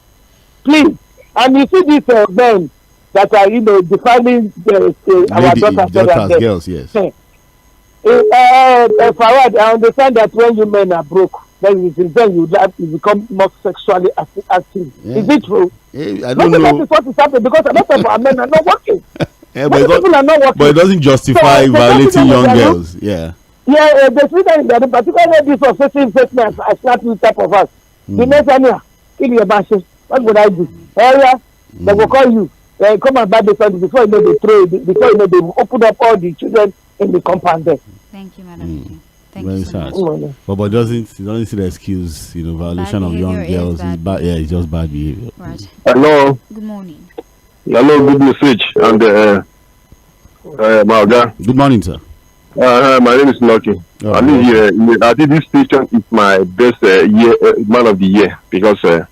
Please. And you see these men that are, defining our daughters, girls, yes. Fawad, I understand that when you men are broke, then you become more sexually active. Yeah. Is it true? I don't know. That is what is happening because a lot of our men are not working. But it doesn't justify violating young girls. Yeah. Yeah, the reason that particularly this offensive statement I slap you type of us. The next time, kill your bashes. What would I do? They will call you. Come and buy the son before they throw it, before they open up all the children in the compound there. Thank you, Madam. Thank Very you so sad. much. But it doesn't see the excuse, violation of young girls is bad. Yeah, it's just bad behavior. Right. Hello. Good morning. Hello, good message. And Malga. Good morning, sir. My name is Lucky. I live here. I think this station is my best man of the year because this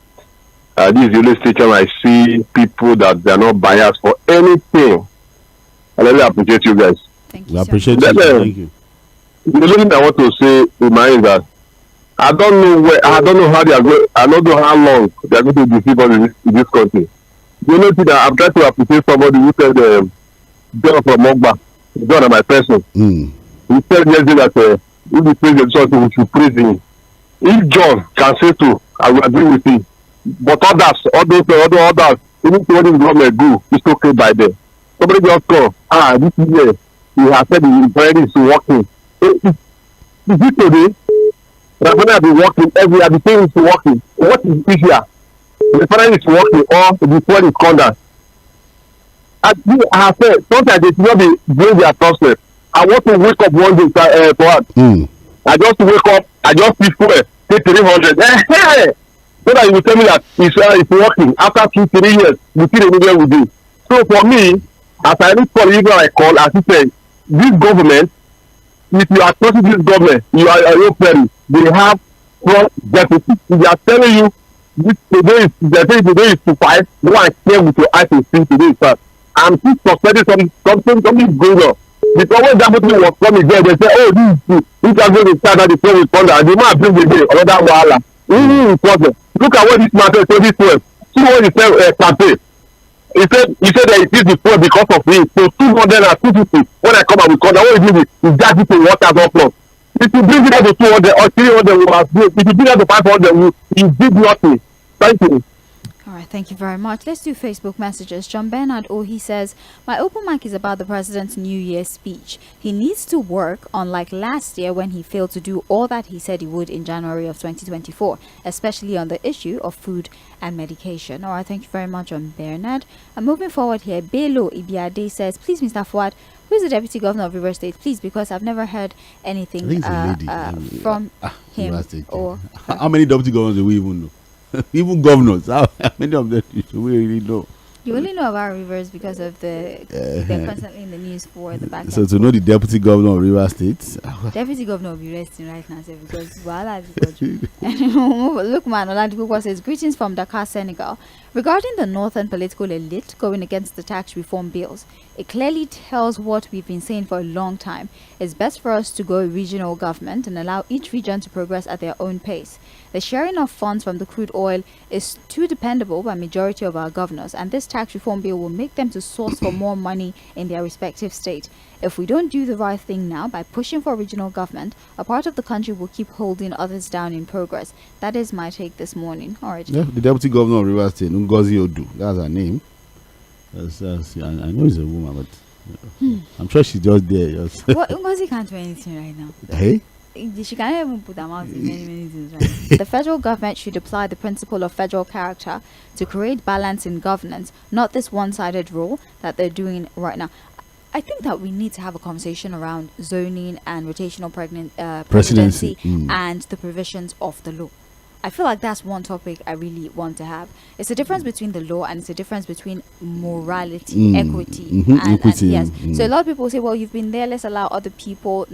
is the only station I see people that they are not biased for anything. I really appreciate you guys. Thank you. I appreciate you. Thank you. The only thing I want to say in my is that I don't know how they are going. I don't know how long they are going to deceive us in this country. The only thing that I'm trying to appreciate somebody who said John from Mogba, John and my person. He said yesterday that if the president something we should praise him. If John can say so, I will agree with him. But others, even what the government do, it's okay by them. Somebody just call, this year he has said the refinery is working. Is it today? The refinery has been working every year, the thing is working. What is easier? The refinery is working or the fuel is condensed. As I have said, sometimes they should not be doing their thoughts. I want to wake up one day for what? I just wake up, I just see fuel, take 300. So that you will tell me that it's working. After 2-3 years, we see the media will do. So for me, as I look for even I call, as you say, this government, if you are trusting this government, you are your friend. They have front deficit. If they are telling you today is to 5, go and share with your eyes and see today is that. I'm still suspecting something is going on. Because when Dangote was coming there, they say, oh, this is going to start at the phone responder, and the man bring the day, another wahala. Really important. Look at what this man said, 2012. See what he said, campaign. He said that it is the phone because of him. So 200 and 250, when I come and record, what he do is just it to 1,000 plus. If you bring it up to 200 or 300, we must do it. If you bring it up to 500, he did nothing. Thank you. All right, thank you very much. Let's do Facebook messages. John Bernard he says, my open mic is about the president's New Year's speech. He needs to work, unlike last year when he failed to do all that he said he would in January of 2024, especially on the issue of food and medication. All right, thank you very much, John Bernard. And moving forward here, Bello Ibiade says, please, Mr. Fouad, who is the deputy governor of River State? Please, because I've never heard anything from him. Or how many deputy governors do we even know? Even governors, how many of them do we really know? You only know about Rivers because of they're constantly in the news for the back. So to know the deputy governor of River State, deputy governor will be resting right now, sir, because look, man, Oladipo says, greetings from Dakar, Senegal. Regarding the northern political elite going against the tax reform bills, it clearly tells what we've been saying for a long time. It's best for us to go regional government and allow each region to progress at their own pace. The sharing of funds from the crude oil is too dependable by majority of our governors, and this tax reform bill will make them to source for more money in their respective state. If we don't do the right thing now by pushing for regional government, a part of the country will keep holding others down in progress. That is my take this morning. All right. Yeah, the deputy governor of River State, Ngozi Odu, that's her name. I know it's a woman, but I'm sure she's just there. Well, Ngozi can't do anything right now. Hey? She can't even put her mouth in many things right. The federal government should apply the principle of federal character to create balance in governance, not this one-sided rule that they're doing right now. I think that we need to have a conversation around zoning and rotational presidency and the provisions of the law. I feel like that's one topic I really want to have. It's a difference between the law and it's a difference between morality, equity, and yes. So a lot of people say, well, you've been there, let's allow other people,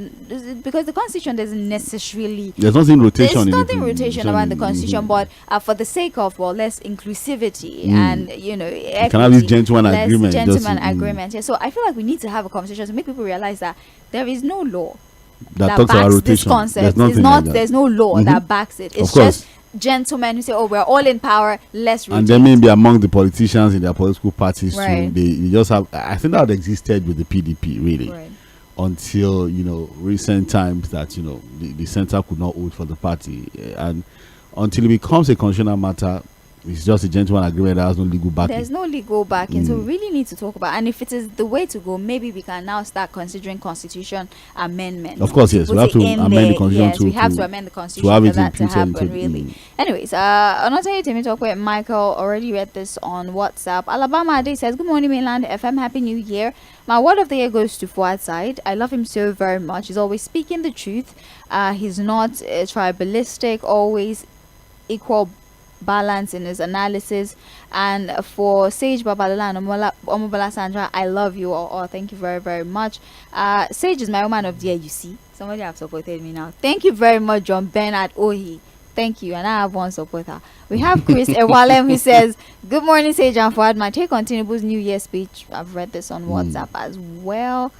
because the constitution doesn't necessarily, there's nothing rotation around the constitution, but for the sake of, well, less inclusivity and equity, can have this gentleman agreement. Yeah. So I feel like we need to have a conversation to make people realize that there is no law that backs this concept. There's no law that backs it. It's just gentlemen who say, oh, we're all in power, let's rotate. And then maybe among the politicians in their political parties right. too, they just have, I think that existed with the PDP really, right. Until recent times that the center could not vote for the party, and until it becomes a constitutional matter, it's just a gentleman agreement that has no legal backing. There's no legal backing, so we really need to talk about. And if it is the way to go, maybe we can now start considering constitution amendment. Of course, yes, we have to amend the constitution. Yes, we have to amend the constitution for that to happen. Really. Anyways, another thing we talk about. Michael already read this on WhatsApp. Alabama Day says, "Good morning, Mainland FM. Happy New Year. My word of the year goes to Fouad Side. I love him so very much. He's always speaking the truth. He's not tribalistic. Always equal." Balance in his analysis. And for Sage Babalola and Omobola Sandra, I love you all. Thank you very, very much. Sage is my woman of the year, you see. Somebody have supported me now. Thank you very much, John Bernard Ohi. Thank you. And I have one supporter. We have Chris Ewalem who says, good morning, Sage and Fouad. My take on Tinubu's New Year speech. I've read this on WhatsApp as well.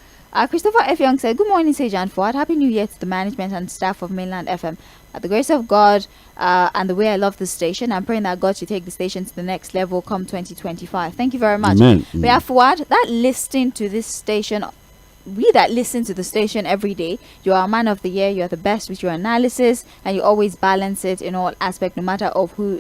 Christopher F. Young said, good morning, Sage and Fouad. Happy New Year to the management and staff of Mainland FM. By the grace of God and the way I love this station, I'm praying that God should take the station to the next level come 2025. Thank you very much. Amen. We have Fouad, that listen to this station, we that listen to the station every day, you are a man of the year, you are the best with your analysis, and you always balance it in all aspects, no matter who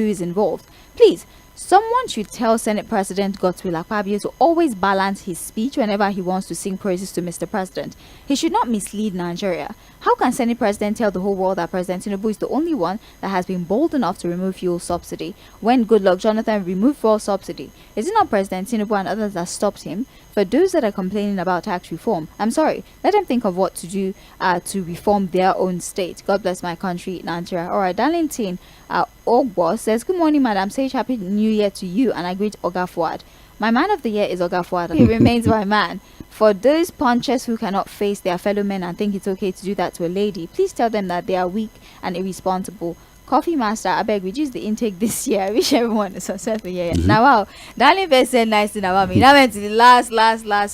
is involved. Please, someone should tell Senate President Godswill Akpabio to always balance his speech whenever he wants to sing praises to Mr. President. He should not mislead Nigeria. How can Senate President tell the whole world that President Tinubu is the only one that has been bold enough to remove fuel subsidy when Goodluck Jonathan removed fuel subsidy? Is it not President Tinubu and others that stopped him? For those that are complaining about tax reform, I'm sorry, let them think of what to do to reform their own state. God bless my country, Nigeria. All right, Darlington Ogbo says, good morning, Madam Sage. Happy New Year to you, and I greet Oga Fouad. My man of the year is Oga Fouad. He remains my man. For those punchers who cannot face their fellow men and think it's okay to do that to a lady, please tell them that they are weak and irresponsible. Coffee Master, I beg, reduce the intake this year. I wish everyone is successful here. Now, wow, darling, best said nice thing about me. Now went to the last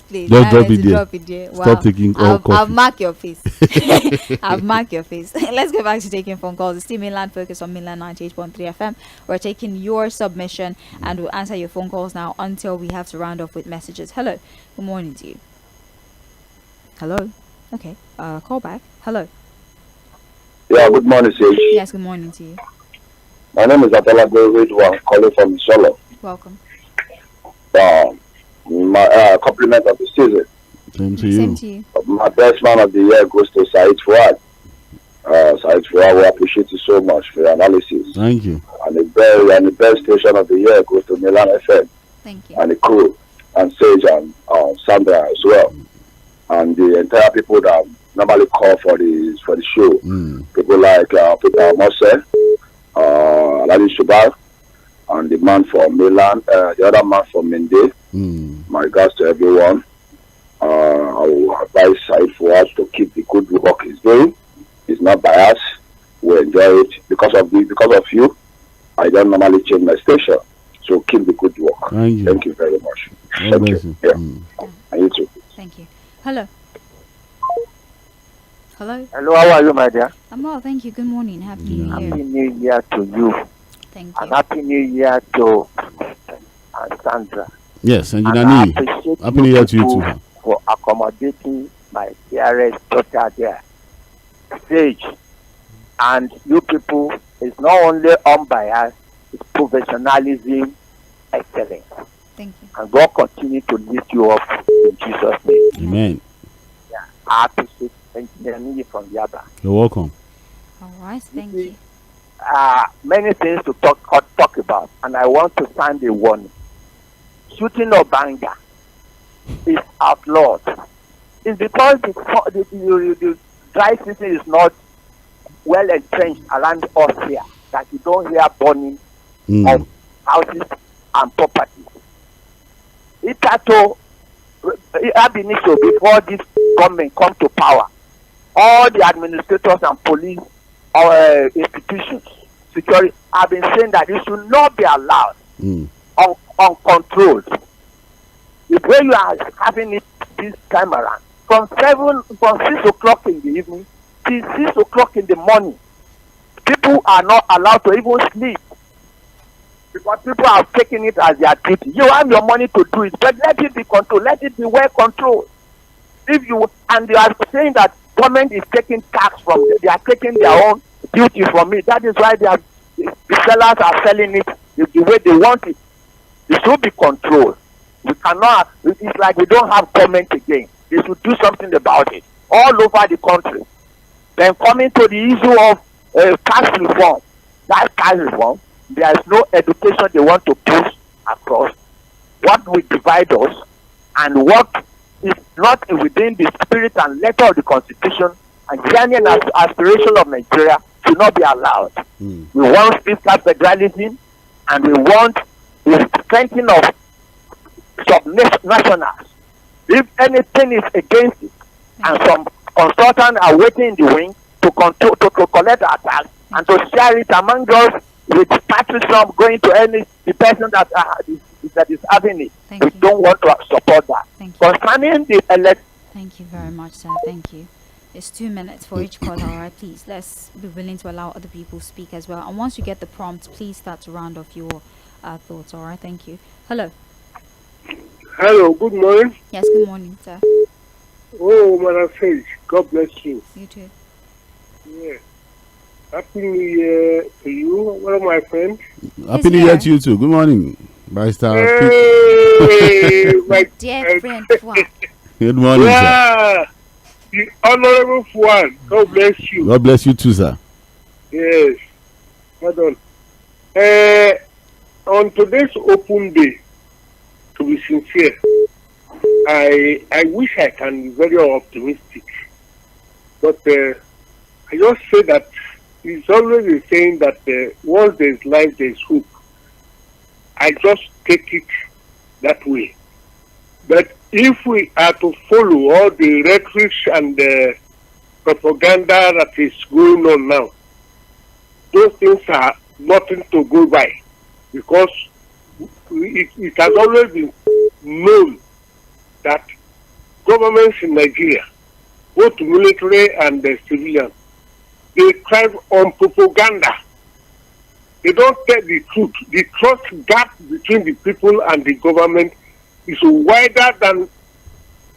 place. Just drop it there. Wow. Stop taking all coffee. I've marked your face. I've marked your face. Let's go back to taking phone calls. It's still Mainland Focus on Mainland 98.3 FM. We're taking your submission and we'll answer your phone calls now until we have to round off with messages. Hello. Good morning to you. Hello. Okay. Call back. Hello. Yeah, good morning, Sage. Yes, good morning to you. My name is ʟᴏᴏᴜ, calling from Msolɪᴜ. Welcome. My compliment of the season. Same to you. Same to you. My best man of the year goes to M쏘ɪɪl Fᴏᴜ, we appreciate you so much for your analysis. Thank you. And the best station of the year goes to Milan FM. Thank you. And the crew, and Sage and Sandra as well. And the entire people that normally call for the show. People like Peter Mose, Aladi Shubar, and the man from Milan, the other man from Mende. My regards to everyone. I will advise Side for us to keep the good work he's doing. It's not biased. We enjoy it because of you. I don't normally change my station, so keep the good work. Thank you very much. Thank you. Yeah. And you too. Thank you. Hello. Hello. Hello, how are you, my dear? I'm well, thank you. Good morning. Happy New Year. Happy New Year to you. Thank you. And Happy New Year to Sandra. Yes, and Nani. Happy New Year to you too. For accommodating my dearest daughter there. Sage. And you people, it's not only unbiased, it's professionalism, excellence. Thank you. And God continue to lift you up in Jesus' name. Amen. Yeah, I appreciate engineering from Yaba. You're welcome. All right, thank you. Many things to talk about, and I want to sound a warning. Shooting of banger is outlawed. It's because the dry season is not well entrenched around us here that you don't hear burning of houses and properties. It had to have been issue before this government come to power. All the administrators and police institutions, security, have been saying that it should not be allowed uncontrolled. The way you are having it this time around, from 6 o'clock in the evening till 6 o'clock in the morning, people are not allowed to even sleep because people are taking it as their duty. You have your money to do it, but let it be controlled. Let it be well controlled. And they are saying that government is taking tax from them. They are taking their own duty from it. That is why the sellers are selling it the way they want it. It should be controlled. We cannot. It's like we don't have government again. They should do something about it all over the country. Then coming to the issue of tax reform, that tax reform, there is no education they want to push across. What will divide us and what is not within the spirit and letter of the Constitution and journey and aspiration of Nigeria should not be allowed. We want fiscal federalism and we want the strengthening of subnationals. If anything is against it and some consultants are waiting in the wing to collect our tax and to share it among us with patriotism going to the person that is having it. We don't want to support that. Concerning the elect. Thank you very much, sir. Thank you. It's 2 minutes for each caller. All right, please. Let's be willing to allow other people speak as well. And once you get the prompt, please start to round off your thoughts. All right. Thank you. Hello. Hello. Good morning. Yes. Good morning, sir. Oh, Madam Sage. God bless you. You too. Yeah. Happy New Year to you, one of my friends. Happy New Year to you too. Good morning, Barrister. Hey, my dear friend. Good morning, sir. The honorable one. God bless you. God bless you too, sir. Yes. Well done. On today's open day, to be sincere, I wish I can be very optimistic, but I just say that it's always a saying that once there's life, there's hope. I just take it that way. But if we are to follow all the rhetoric and the propaganda that is going on now, those things are nothing to go by, because it has always been known that governments in Nigeria, both military and civilian, they thrive on propaganda. They don't tell the truth. The trust gap between the people and the government is wider than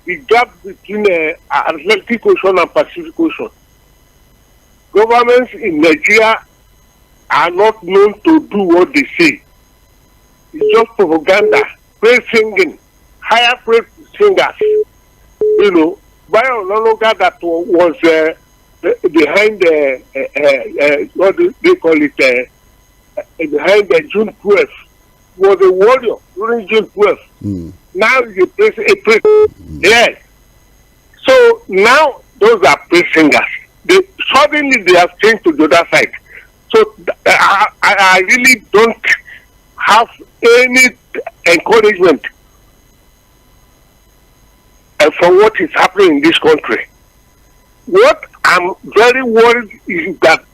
the gap between Atlantic Ocean and Pacific Ocean. Governments in Nigeria are not known to do what they say. It's just propaganda, praise singing, higher praise singers. You know, Bayo Lologa that was behind what do they call it, behind the June 12th, was a warrior during June 12th. Now he's a praise. Yes. So now those are praise singers. Suddenly they have changed to the other side. So I really don't have any encouragement for what is happening in this country. What I'm very worried is that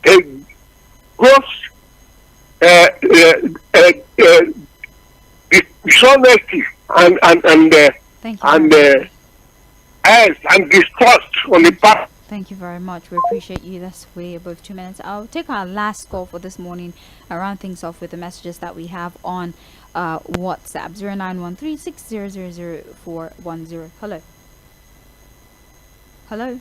dishonesty and distrust on the part. Thank you very much. We appreciate you. That's way above 2 minutes. I'll take our last call for this morning. I'll round things off with the messages that we have on WhatsApp. 0913-6000410. Hello. Hello.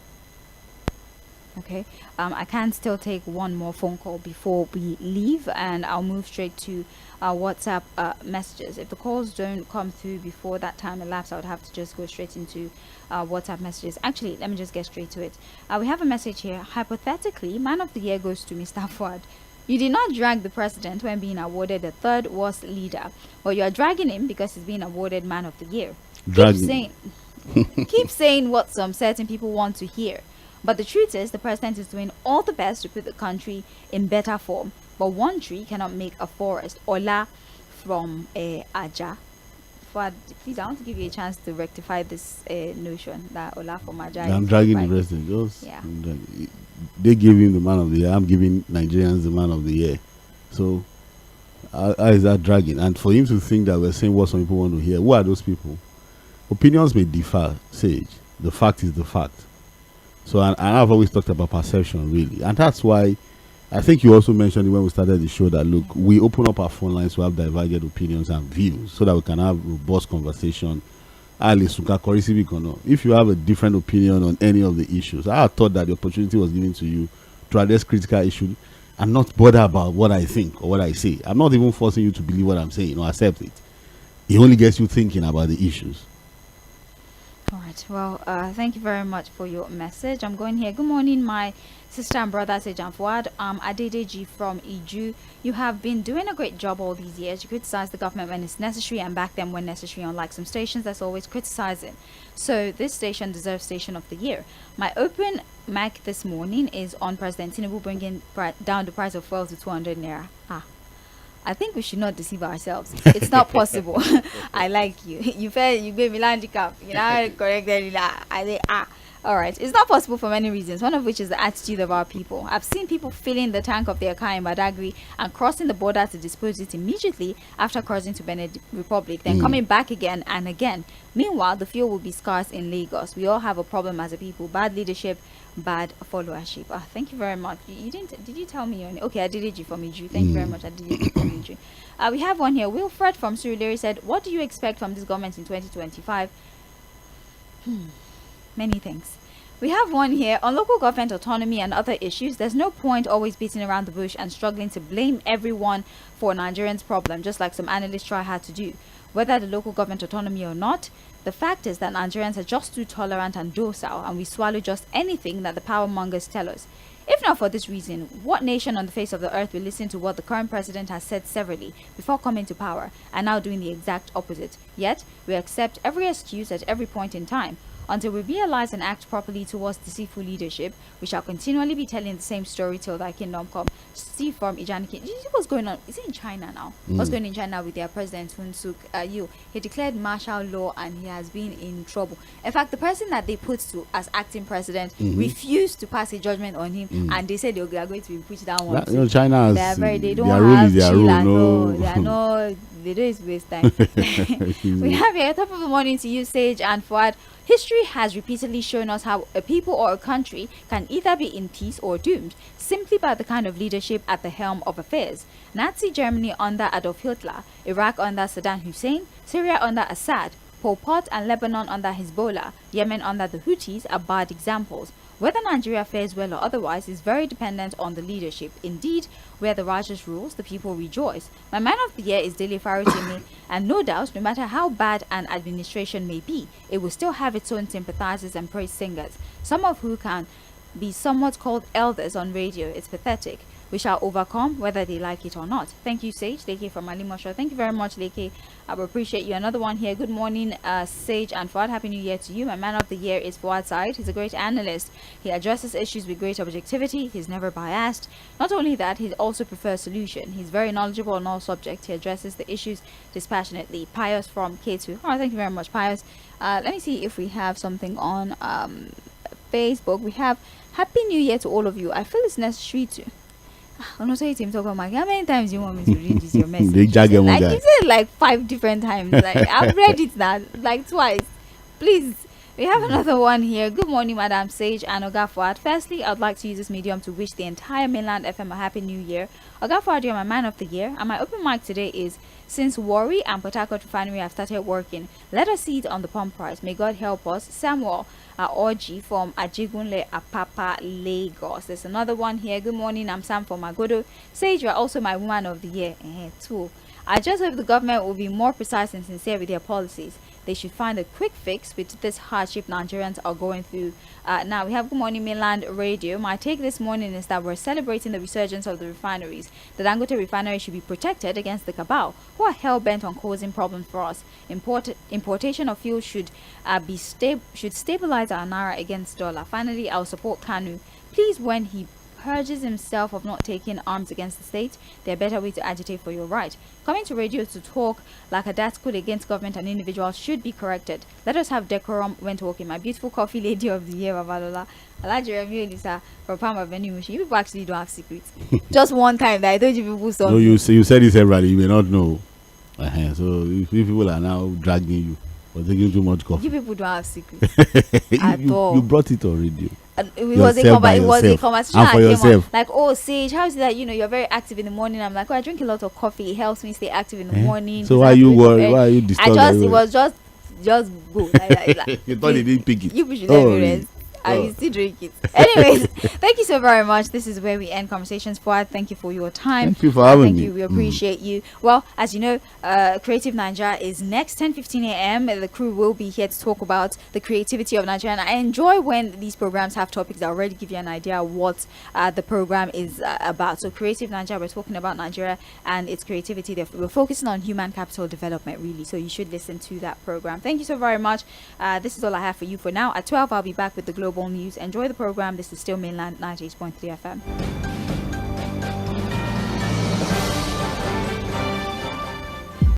Okay. I can still take one more phone call before we leave, and I'll move straight to WhatsApp messages. If the calls don't come through before that time elapsed, I would have to just go straight into WhatsApp messages. Actually, let me just get straight to it. We have a message here. Hypothetically, Man of the Year goes to Mr. Fᴏᴜ. You did not drag the president when being awarded the third worst leader, but you are dragging him because he's being awarded Man of the Year. Keep saying what some certain people want to hear. But the truth is, the president is doing all the best to put the country in better form. But one tree cannot make a forest. Ola from Aja. Please, I want to give you a chance to rectify this notion that Ola from Aja. I'm dragging the president. They give him the Man of the Year. I'm giving Nigerians the Man of the Year. So, how is that dragging? And for him to think that we're saying what some people want to hear, who are those people? Opinions may differ, Sage. The fact is the fact. So, and I've always talked about perception, really. And that's why I think you also mentioned when we started the show that, look, we open up our phone lines to have divergent opinions and views so that we can have robust conversation. If you have a different opinion on any of the issues, I thought that the opportunity was given to you to address critical issues and not bother about what I think or what I say. I'm not even forcing you to believe what I'm saying or accept it. It only gets you thinking about the issues. All right. Well, thank you very much for your message. I'm going here. Good morning, my sister and brother, Sejan Fuad. Adedeji from Iju. You have been doing a great job all these years. You criticize the government when it's necessary and back them when necessary, unlike some stations that's always criticizing. So this station deserves Station of the Year. My open mic this morning is on President Tinubu bringing down the price of fuel to 200 naira. I think we should not deceive ourselves. It's not possible. I like you. You gave me handicap. You know, correctly. All right. It's not possible for many reasons, one of which is the attitude of our people. I've seen people filling the tank of their car in Badagry and crossing the border to dispose it immediately after crossing to Benin Republic, then coming back again and again. Meanwhile, the fuel will be scarce in Lagos. We all have a problem as a people. Bad leadership, bad followership. Thank you very much. Did you tell me your name? Okay, I did it from Iju. Thank you very much. I did it from Iju. We have one here. Wilfred from M쏘ɪɪľ said, what do you expect from this government in 2025? Many things. We have one here on local government autonomy and other issues. There's no point always beating around the bush and struggling to blame everyone for Nigerians' problem, just like some analysts try hard to do. Whether the local government autonomy or not, the fact is that Nigerians are just too tolerant and docile, and we swallow just anything that the power mongers tell us. If not for this reason, what nation on the face of the earth will listen to what the current president has said severally before coming to power and now doing the exact opposite? Yet, we accept every excuse at every point in time. Until we realize and act properly towards deceitful leadership, we shall continually be telling the same story till thy kingdom come. See from Ijaniki. Did you see what's going on? Is it in China now? What's going on in China with their president, Hun? He declared martial law and he has been in trouble. In fact, the person that they put to as acting president refused to pass a judgment on him, and they said they are going to impeach that one. China has they don't have chill at all. They are not. They don't waste time. We have here top of the morning to you, Sage and Fuad. History has repeatedly shown us how a people or a country can either be in peace or doomed simply by the kind of leadership at the helm of affairs. Nazi Germany under Adolf Hitler, Iraq under Saddam Hussein, Syria under Assad, Pol Pot and Lebanon under Hezbollah, Yemen under the Houthis are bad examples. Whether Nigeria fares well or otherwise is very dependent on the leadership. Indeed, where the righteous rules, the people rejoice. My man of the year is Dele Farotimi, and no doubt, no matter how bad an administration may be, it will still have its own sympathizers and praise singers, some of who can be somewhat called elders on radio. It's pathetic. We shall overcome whether they like it or not. Thank you, Sage. Leke from Alimosho. Thank you very much, Leke. I will appreciate you. Another one here. Good morning, Sage and Fuad. Happy New Year to you. My man of the year is Fuad Said. He's a great analyst. He addresses issues with great objectivity. He's never biased. Not only that, he also prefers solution. He's very knowledgeable on all subjects. He addresses the issues dispassionately. Pius from K2. Oh, thank you very much, Pius. Let me see if we have something on Facebook. We have Happy New Year to all of you. I feel it's necessary to. I'm not saying to him, talk about how many times you want me to read this your message? They like you said like 5 different times. Like I've read it now like twice. Please. We have another one here. Good morning, Madam Sage and Oga Fuad. Firstly, I'd like to use this medium to wish the entire mainland FM a happy new year. Oga Fuad, you're my man of the year, and my open mic today is: since Warri and Port Harcourt refinery have started working, let us see it on the pump price. May God help us. Samuel Orji from Ajigunle Apapa, Lagos. There's another one here. Good morning, I'm Sam from Agodo. Sage, you're also my woman of the year too. I just hope the government will be more precise and sincere with their policies. They should find a quick fix with this hardship Nigerians are going through. Now we have Good Morning Mainland Radio. My take this morning is that we're celebrating the resurgence of the refineries. The Dangote refinery should be protected against the cabal who are hell-bent on causing problems for us. Importation of fuel should stabilize our naira against dollar. Finally, I'll support Kanu. Please, when he purges himself of not taking arms against the state, there are better ways to agitate for your right. Coming to radio to talk like a dastard against government and individuals should be corrected. Let us have decorum when talking. My beautiful coffee lady of the year, Babalola. Alaji Lisa from Palm Avenue. You people actually don't have secrets. Just one time that I told you people something. No, you said this everybody. You may not know. So if people are now dragging you for taking too much coffee. You people don't have secrets at all. You brought it on radio. It was a conversation and for yourself. Like, oh, Sage, how is it that you're very active in the morning? I'm like, oh, I drink a lot of coffee. It helps me stay active in the morning. So why are you worried? Why are you disturbed? It was just go. Like, you thought he didn't pick it. You should let me rest. I will still drink it. Anyways, thank you so very much. This is where we end conversations. Fuad, thank you for your time. Thank you for having me. We appreciate you. Well, as you know, Creative Nigeria is next 10:15 a.m. The crew will be here to talk about the creativity of Nigeria. And I enjoy when these programs have topics that already give you an idea of what the program is about. So Creative Nigeria, we're talking about Nigeria and its creativity. We're focusing on human capital development, really. So you should listen to that program. Thank you so very much. This is all I have for you for now. At 12, I'll be back with the global news. Enjoy the program. This is still Mainland 98.3 FM.